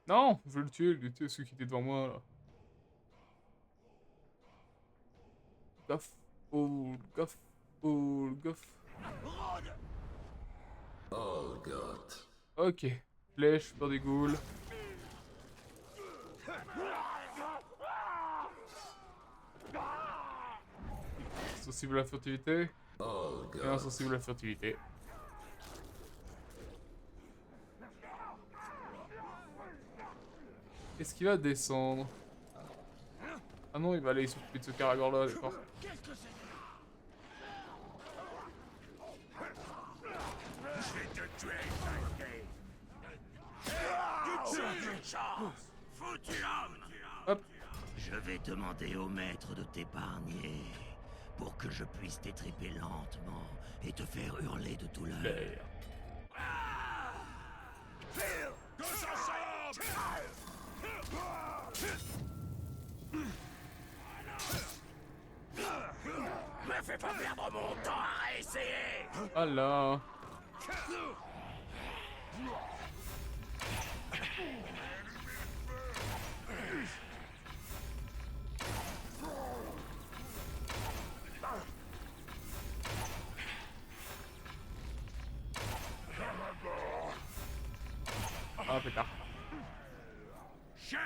Non, je vais le tuer celui qui était devant moi là. Gaffe, oh, gaffe, oh, gaffe. Ok, flèche, peur des ghouls. Sensible à la furtivité. Et insensible à la furtivité. Est-ce qu'il va descendre? Ah non, il va aller s'occuper de ce Karagor là, d'accord. Je vais te tuer, Tiny. Une chance! Foutu homme! Hop. Je vais demander au maître de t'épargner pour que je puisse t'étriper lentement et te faire hurler de douleur. L'air. Tous ensemble! Me fais pas perdre mon temps à réessayer! Ah là. Ah pétard. Cher!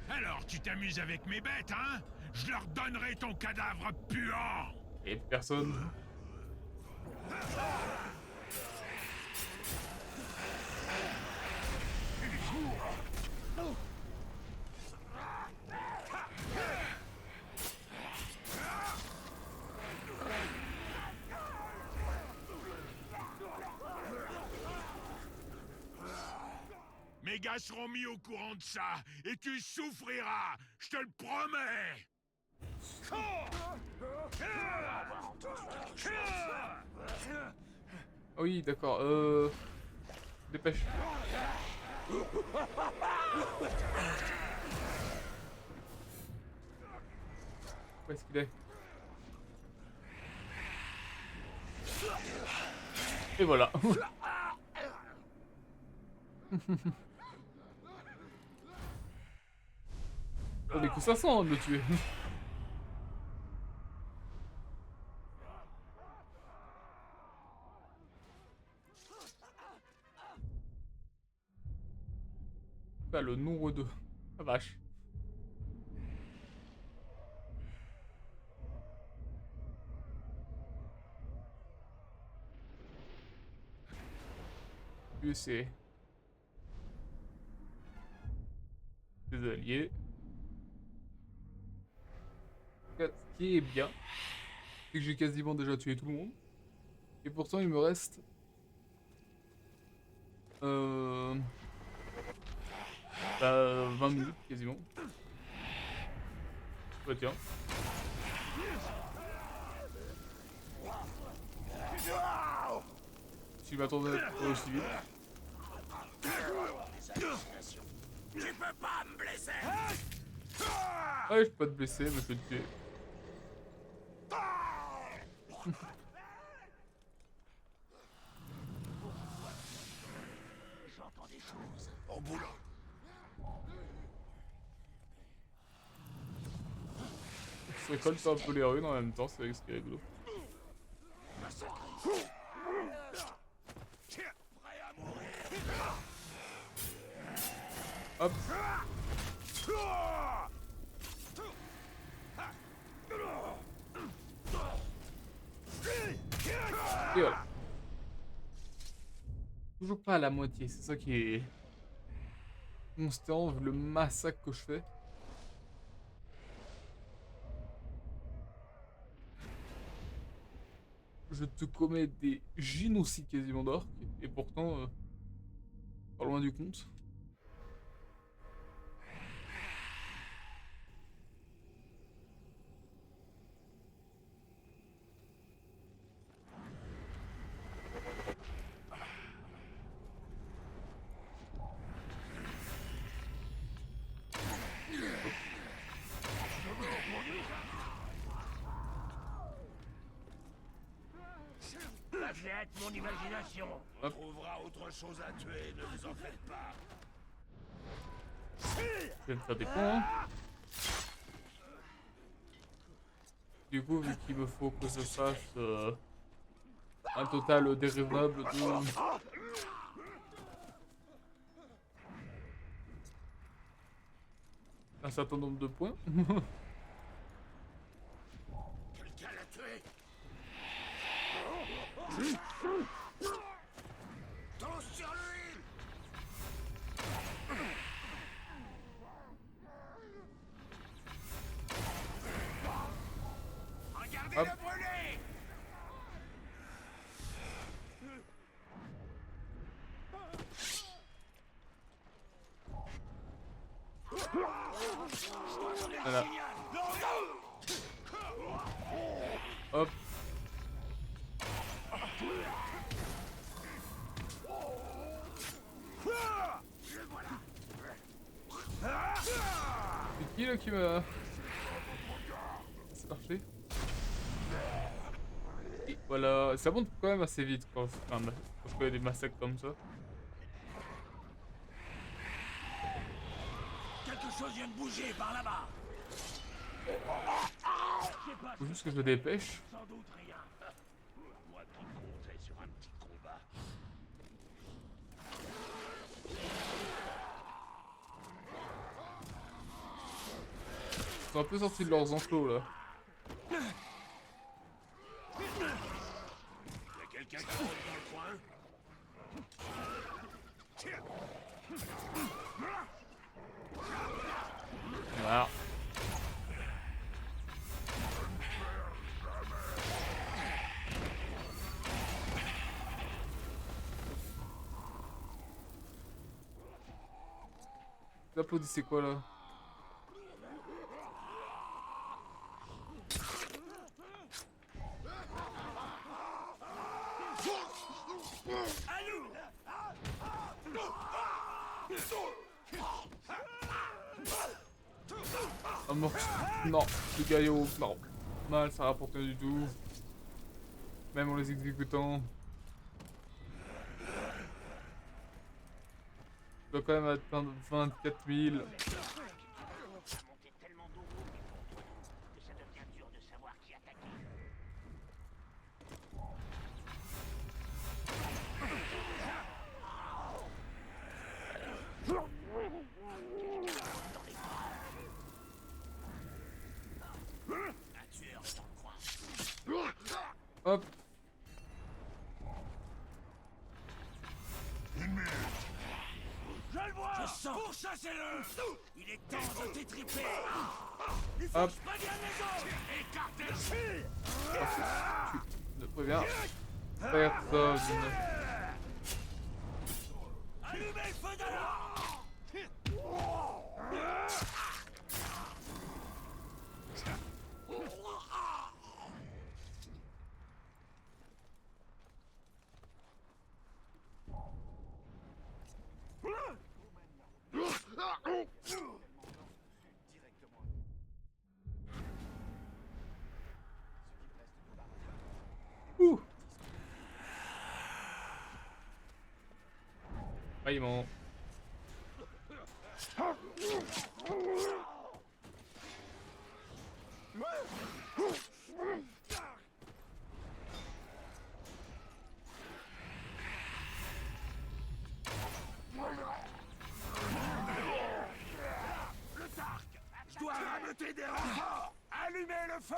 Alors, tu t'amuses avec mes bêtes, hein? Je leur donnerai ton cadavre puant! Et personne. Mes gars seront mis au courant de ça, et tu souffriras, je te le promets! Ah oui, d'accord. Dépêche. Où est-ce qu'il est? Et voilà. On est que 500 de le tuer. Bah, le nombre de... La vache. Lui, c'est... des alliés. Ce qui est bien, c'est que j'ai quasiment déjà tué tout le monde. Et pourtant, il me reste... 20 minutes, quasiment. Bah tiens. Si je m'attendais pas aussi vite. Tu peux pas me blesser! Ouais, je peux pas te blesser, mais je peux te tuer. J'entends des choses. Au boulot! Je récolte un peu les runes en même temps, c'est ce qui est rigolo. Prêt à mourir! Hop. Et voilà. Toujours pas à la moitié, c'est ça qui est constant vu le massacre que je fais. Je te commets des génocides quasiment d'orques, et pourtant, pas loin du compte. La fête, mon imagination. On trouvera autre chose à tuer, ne vous en faites pas. Je vais me faire des points. Hein. Du coup, vu qu'il me faut que je sache un total déraisonnable de... un certain nombre de points. Quelqu'un l'a tué. Tous sur lui. Regardez-le Hop. brûler. Voilà. Hop. C'est qui là qui m'a... C'est parfait. Et voilà, ça monte quand même assez vite quand je fais des massacres comme ça. Quelque chose vient de bouger par là-bas. Faut juste que je me dépêche. Sans doute rien. Moi qui comptais sur un petit combat. Ils sont un peu sortis de leurs enclos là. Y a quelqu'un qui rôde dans le coin. Voilà. T'applaudissez quoi là? Un morceau. Non, le gaillot, non. Mal, ça rapporte rien du tout. Même en les exécutant. Je dois quand même atteindre 24 000. Monter tellement d'eau que ça devient dur de savoir qui attaquer. Un tueur est dans le coin. Hop. Je le vois. Je sens. Pourchassez-le. Il est temps de t'étriper. Il faut Hop. que je prévienne les autres. Écartez-le. Je préviens. Personne. Allumez le feu d'alarme. Ouh. Paillement. le feu.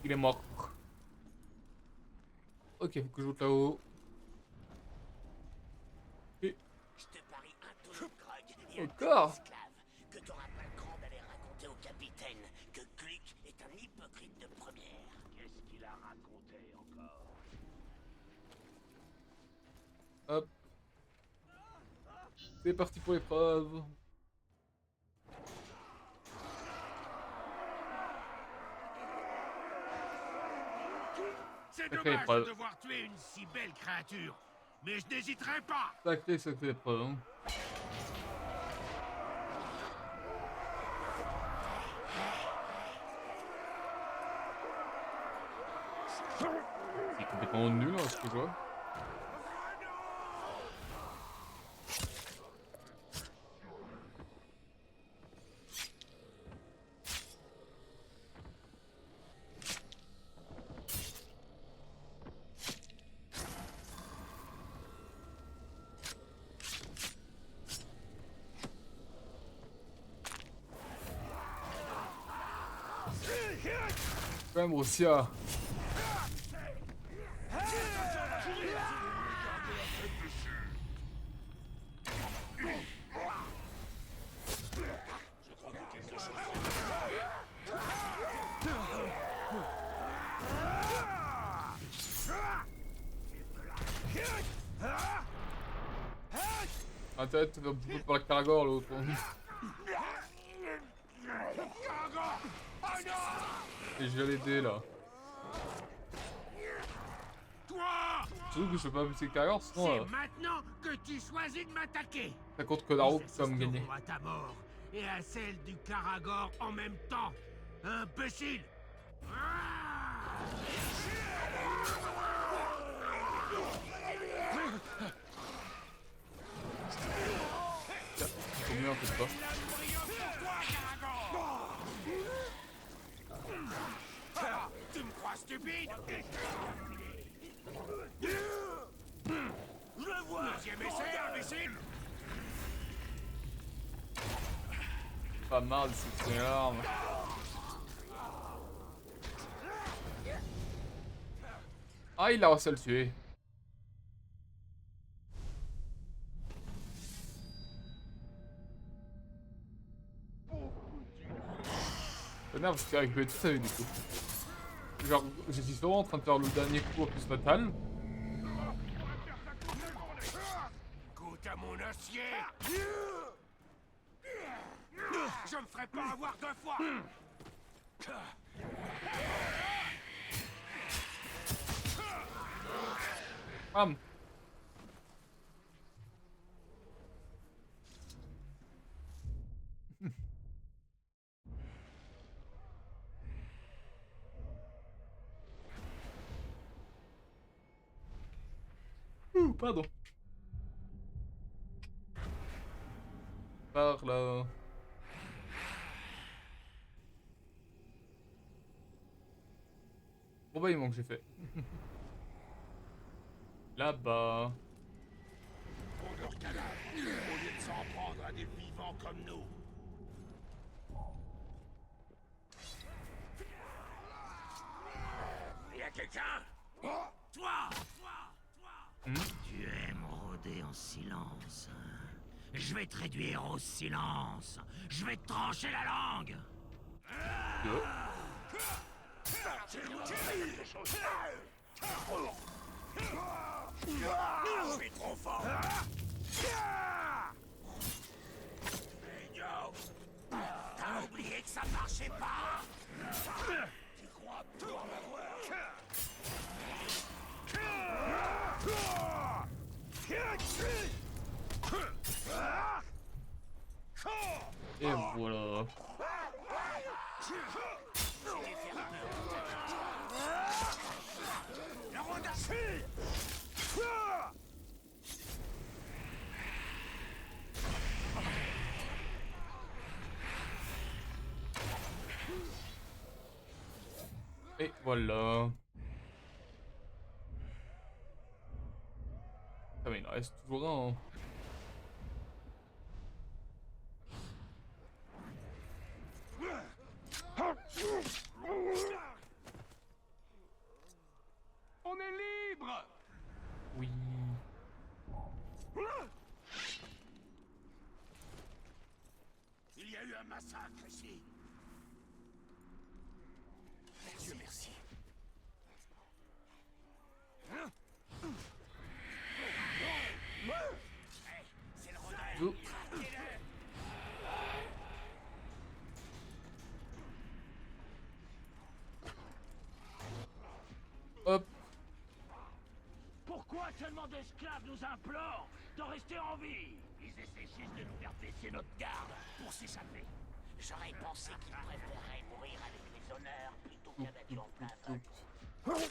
Il est mort. Ok, faut que je monte là-haut. Je te parie un tonneau de grog et un Encore esclave que t'auras pas le cran d'aller raconter au capitaine que Gluck est un hypocrite de première. Qu'est-ce qu'il a raconté encore? Hop. C'est parti pour l'épreuve. C'est Sacrée dommage épreuve. de devoir tuer une si belle créature, mais je n'hésiterai pas. Sacrée épreuve. Hein. C'est complètement nul hein, ce que je vois. Quand même Russia. Intérêt de te faire bouffer par la Caragor l'autre. Et je vais l'aider là. Toi, Surtout que je peux pas buter Caragor sinon c'est maintenant que tu choisis de m'attaquer. ça compte que Naruto Nous comme gagner. assisterons à ta mort et à celle du Karagor en même temps. Imbécile. Faut mieux en fait pas. Tu me crois stupide? Je le vois. Deuxième essai, imbécile. Pas marre de cette arme. Ah il a réussi à le tuer. Ça m'énerve parce qu'avec tout ça eu du coup. Genre je suis vraiment en train de faire le dernier coup en plus fatal. Goûte à mon acier. Je me ferai pas avoir deux fois. Bam. Pardon. Par là. Bon bah il manque j'ai fait. Là-bas. Pour leur cadavre, au lieu de s'en prendre à des vivants comme nous. Y a quelqu'un? Toi! Tu aimes rôder en silence. Hein? Je vais te réduire au silence. Je vais te trancher la langue. Je suis trop fort! Idiot! T'as oublié que ça marchait pas. Tu crois toujours m'avoir? Et voilà. Et voilà. reste toujours un, hein. On est libre! Oui. Il y a eu un massacre ici. Dieu merci. C'est le rodage. Zo. Hop. Pourquoi tellement d'esclaves nous implorent de rester en vie? Ils essaient juste de nous faire baisser notre garde pour s'échapper. J'aurais pensé qu'ils préféreraient mourir avec les honneurs plutôt Oup, qu'abattus en oup, plein oup, vol. oup.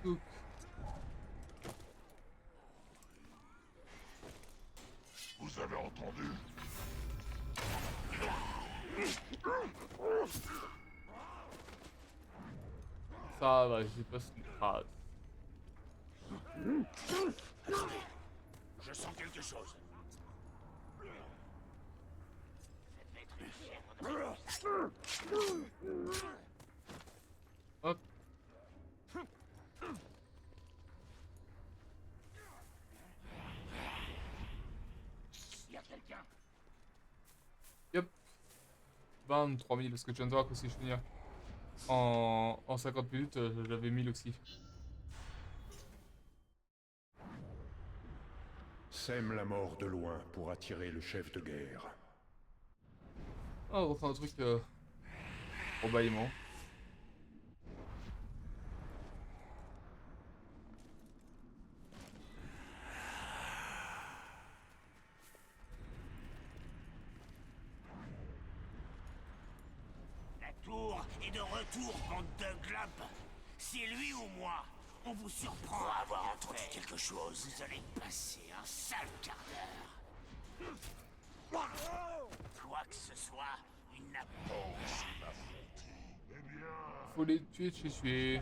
Oup. Vous avez entendu? Ça va, j'ai pas une phrase. Attendez, je sens quelque chose. Ça devait être une chèvre de repoussage. Hop. Il y a quelqu'un. Yep. 23 000, parce que tu viens de voir que si je finis en 50 minutes, j'avais 1000 aussi. Sème la mort de loin pour attirer le chef de guerre. Ah, on refait un truc au bâillement. La tour est de retour, bande de glopes. C'est lui ou moi. On vous surprend à avoir entendu quelque chose. Vous allez passer un sale quart d'heure. Quoi que ce soit, une nappe. Eh bien, Faut les tuer, tuer.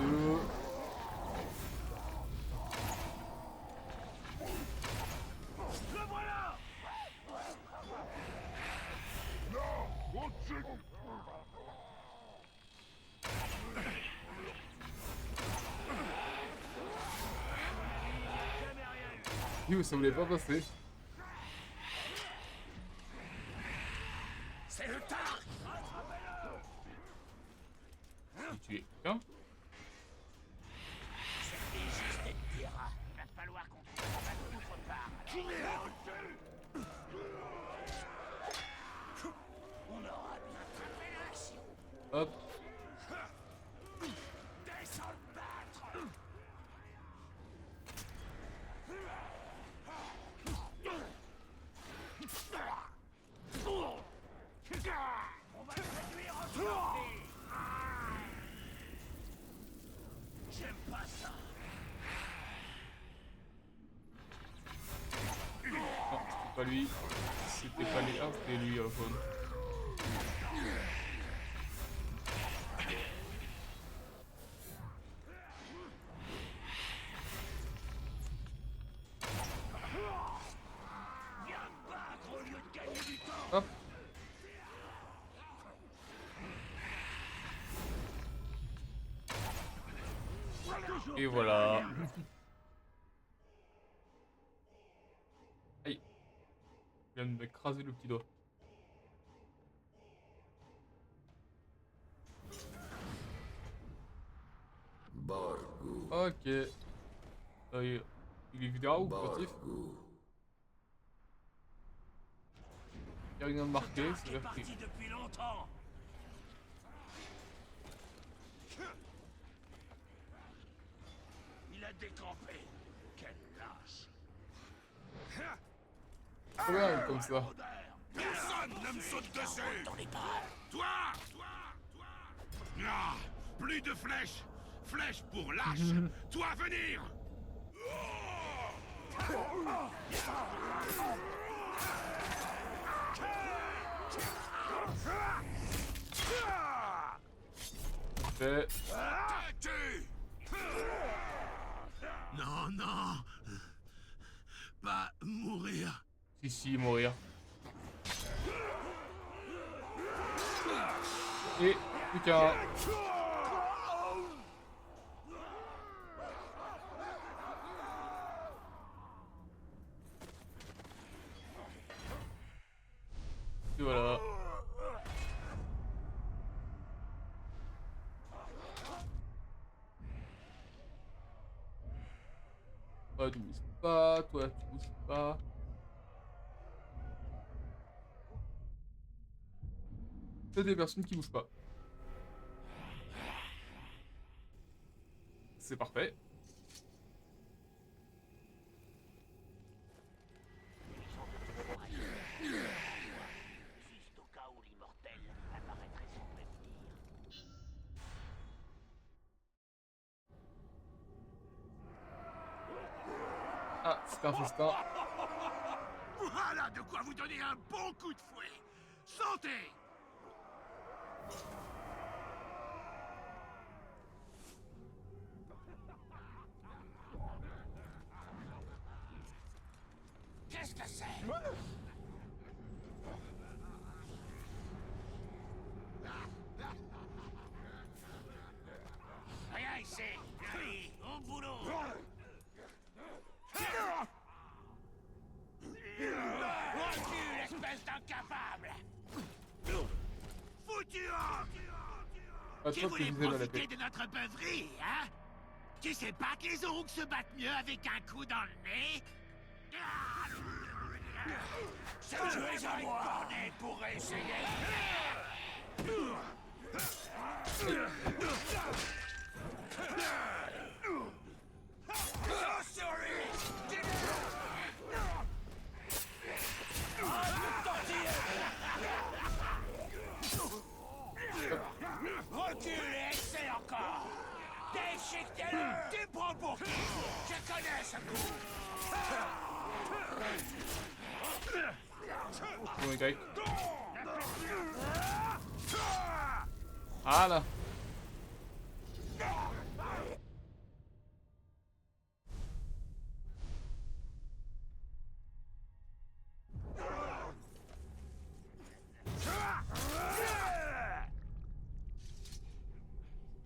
Euh, Le voilà. au-dessus. Yo, ça voulait pas passer. C'est le temps. J'ai tué quelqu'un. C'est juste des rats. Il va falloir qu'on trouve un bateau autre part. On aura bien attrapé l'action. Hop. Descends le battre. On va le réduire en sortie. J'aime pas ça. Non, c'était pas lui. C'était pas les 1, c'était lui à la faune. Viens te battre au lieu de gagner du temps. Hop. Et voilà. Aïe. Je viens de m'écraser le petit doigt. Borgu. Ok. Il est vidéo ou positif? Borgu. Il n'y a rien de marqué, Dark est c'est-à-dire parti qu'il... depuis longtemps. Il a décampé. Quel lâche. Regarde comme ça. Personne ne me saute dessus. Dans les bras. Toi! Ah, plus de flèches! Flèches pour lâche! Toi, venir! Fait. Non, non. Pas mourir. Si, mourir. Et plus qu'un. Et voilà. Toi tu bouges pas, toi tu bouges pas. C'est des personnes qui bougent pas. C'est parfait. Juste au cas où l'immortel apparaîtrait sans prévenir. Ah, c'est un festin. Voilà de quoi vous donner un bon coup de fouet. Santé. Qu'est-ce que c'est? Rien ici. Allez, au boulot. Recule, espèce d'incapable. Foutu. Pas Qui trop que voulait je disais dans la profiter tête. de notre beuverie, hein? Tu sais pas que les orques se battent mieux avec un coup dans le nez? Tu es à moi pour essayer. Recule et essaie encore. Déchiquetez-le. Tu prends pour qui? Je connais ce coup. Bon, les gars. Voilà.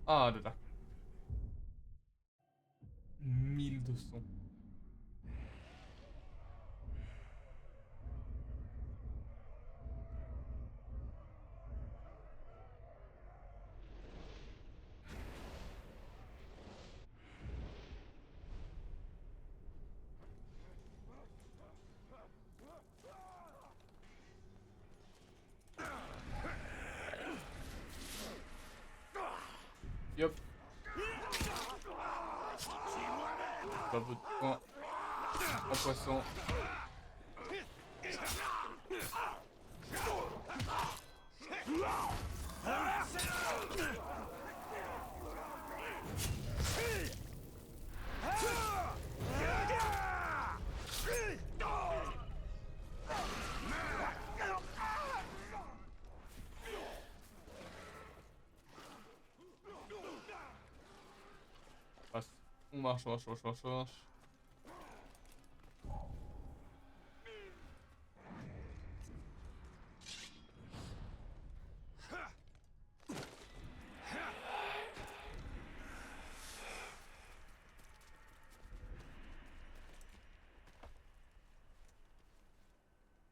Ah, là. 1200. Yop. Pas peu de points. En poisson. Passe. On marche.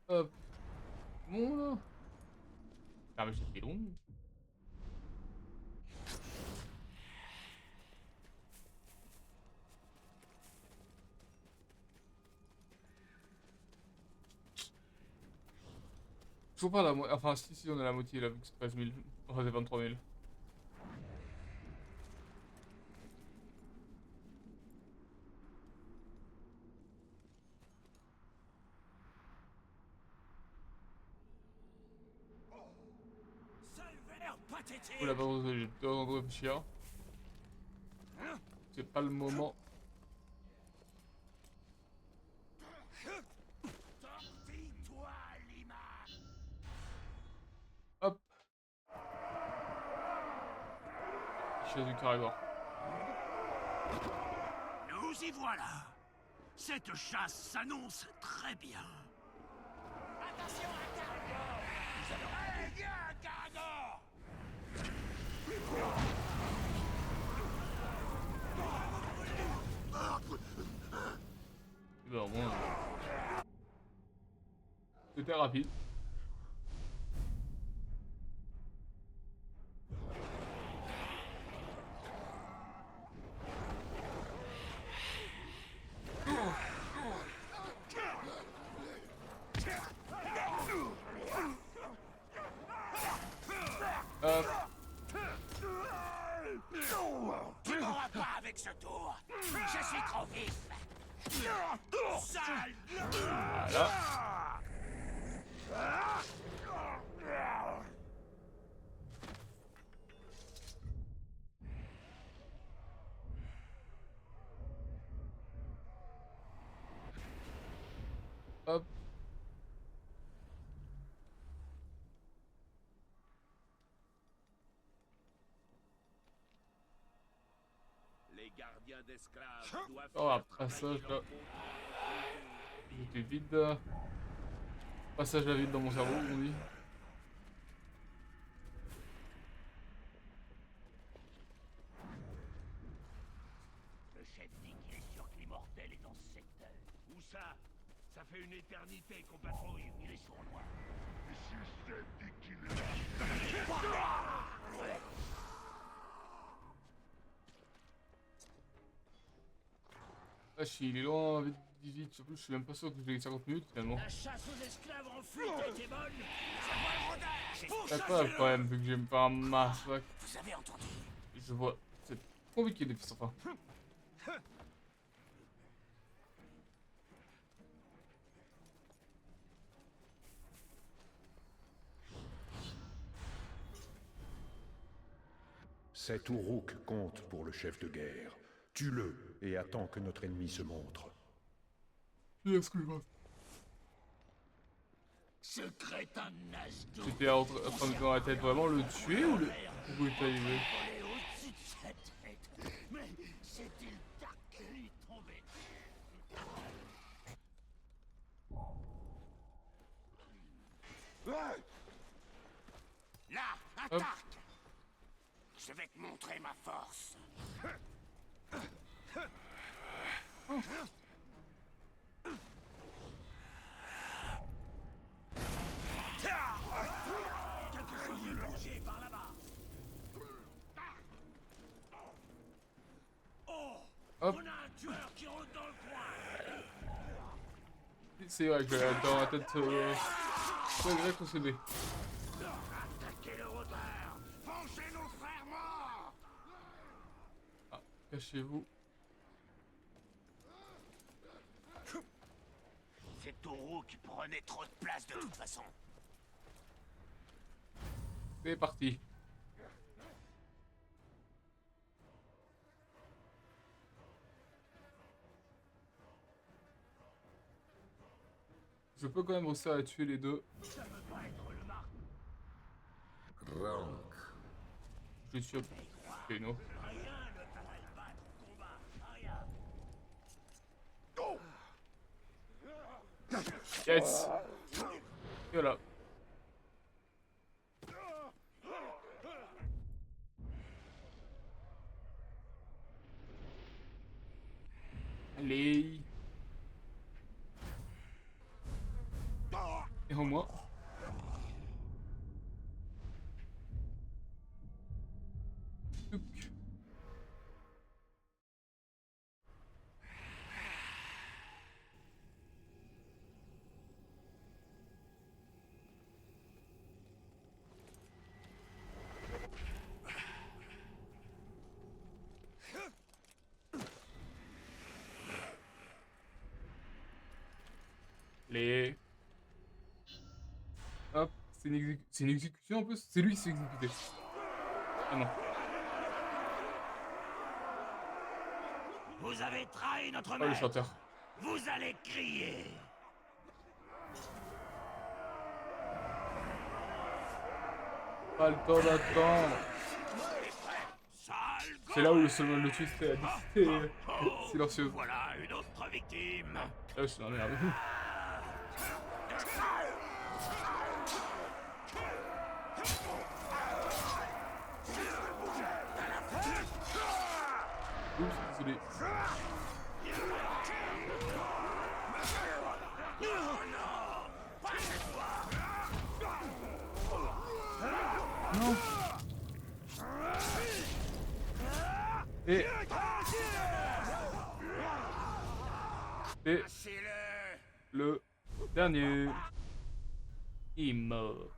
Hop. Bon là. Ah mais c'était long. Toujours pas la moitié. Enfin si on a la moitié là vu que c'est 13 000. Enfin c'est 23 000. Salvaire pathétique. Faut la base, j'ai besoin de réfléchir. C'est pas le moment. chasse du Caragor. Nous y voilà. Cette chasse s'annonce très bien. Attention à un Caragor. Nous allons... Allez, viens, Caragor. Ben, au moins, c'était rapide. Hop. Tu m'auras pas avec ce tour. Je suis trop vif. Sale. Voilà. Hop. Les gardiens d'esclaves doivent... Oh, un passage là. J'étais vide. Passage à vide dans mon cerveau, on dit. Le chef dit qu'il est sûr que l'immortel est dans ce secteur. Où ça? Ça fait une éternité qu'on patrouille. Il est sournois. Et si le chef dit qu'il est là? Wesh, il est loin, vite, vite. Surtout, je suis même pas sûr que j'ai 50 minutes finalement. La chasse aux esclaves en fuite a été bonne. C'est moi le rodage. C'est pas le problème, vu que j'aime pas un massacre. Vous avez entendu? Je vois. C'est compliqué depuis ce fin. Cet Uruk compte pour le chef de guerre. Tue-le et attends que notre ennemi se montre. Excuse-moi. Ce crétin de Nazgûl J'étais en train de me dans la tête vraiment le tuer ou le. Où est arrivé? est au-dessus de sa tête. Mais c'est-il tard qu'il est tombé? Là, Hop. attaque. Je vais te montrer ma force. Quelque chose est bougé par là-bas. Oh, Hop. on a un tueur qui rôde dans le coin. C'est vrai que dans la tête. C'est vrai qu'on s'est dit. Attaquez le rôdeur. Vengez nos frères morts. Ah, cachez-vous. C'est Taureau qui prenait trop de place de toute façon. C'est parti. Je peux quand même réussir à tuer les deux. Ça peut pas être le marque. Je les tue à Péno. Rien ne pourrait le battre au combat. Rien. Yes. Et voilà. Allez. Et au moins. Touc. Les... Hop, c'est une exécution en plus. C'est lui qui s'est exécuté. Ah non. Vous avez trahi notre Oh, le maître. chanteur. Vous allez crier. Pas le temps d'attendre. Sale C'est là où le twist est silencieuse. Voilà une autre victime. Ah, je suis dans la merde. Oups, désolé. Non. Et le dernier. Il meurt.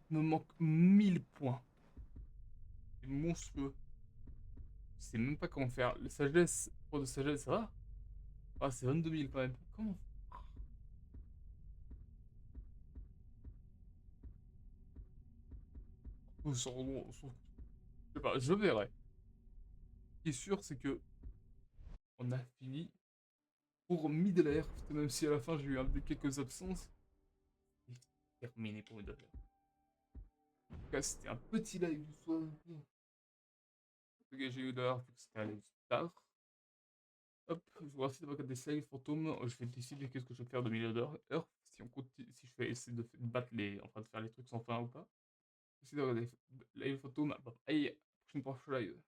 Il me manque 1000 points. C'est monstrueux. Je sais même pas comment faire. Le sagesse, pour de sagesse, ça va? Ah, c'est 22 000 quand même. Comment? Je sais pas, je verrai. Ce qui est sûr, c'est que on a fini pour Middle Earth, même si à la fin j'ai eu quelques absences. C'est terminé pour Middle Earth. En tout cas, c'était un petit live du soir. J'ai eu l'heure, vu que c'était allé tard. Hop, je vous remercie d'avoir regardé Slave Fantôme. Je vais décider qu'est-ce que je vais faire de Middle Earth. Si on continue, si je vais essayer de battre les. Enfin, de faire les trucs sans fin ou pas. J'essaie de regarder Live Fantôme. Bye. Prochaine fois, live.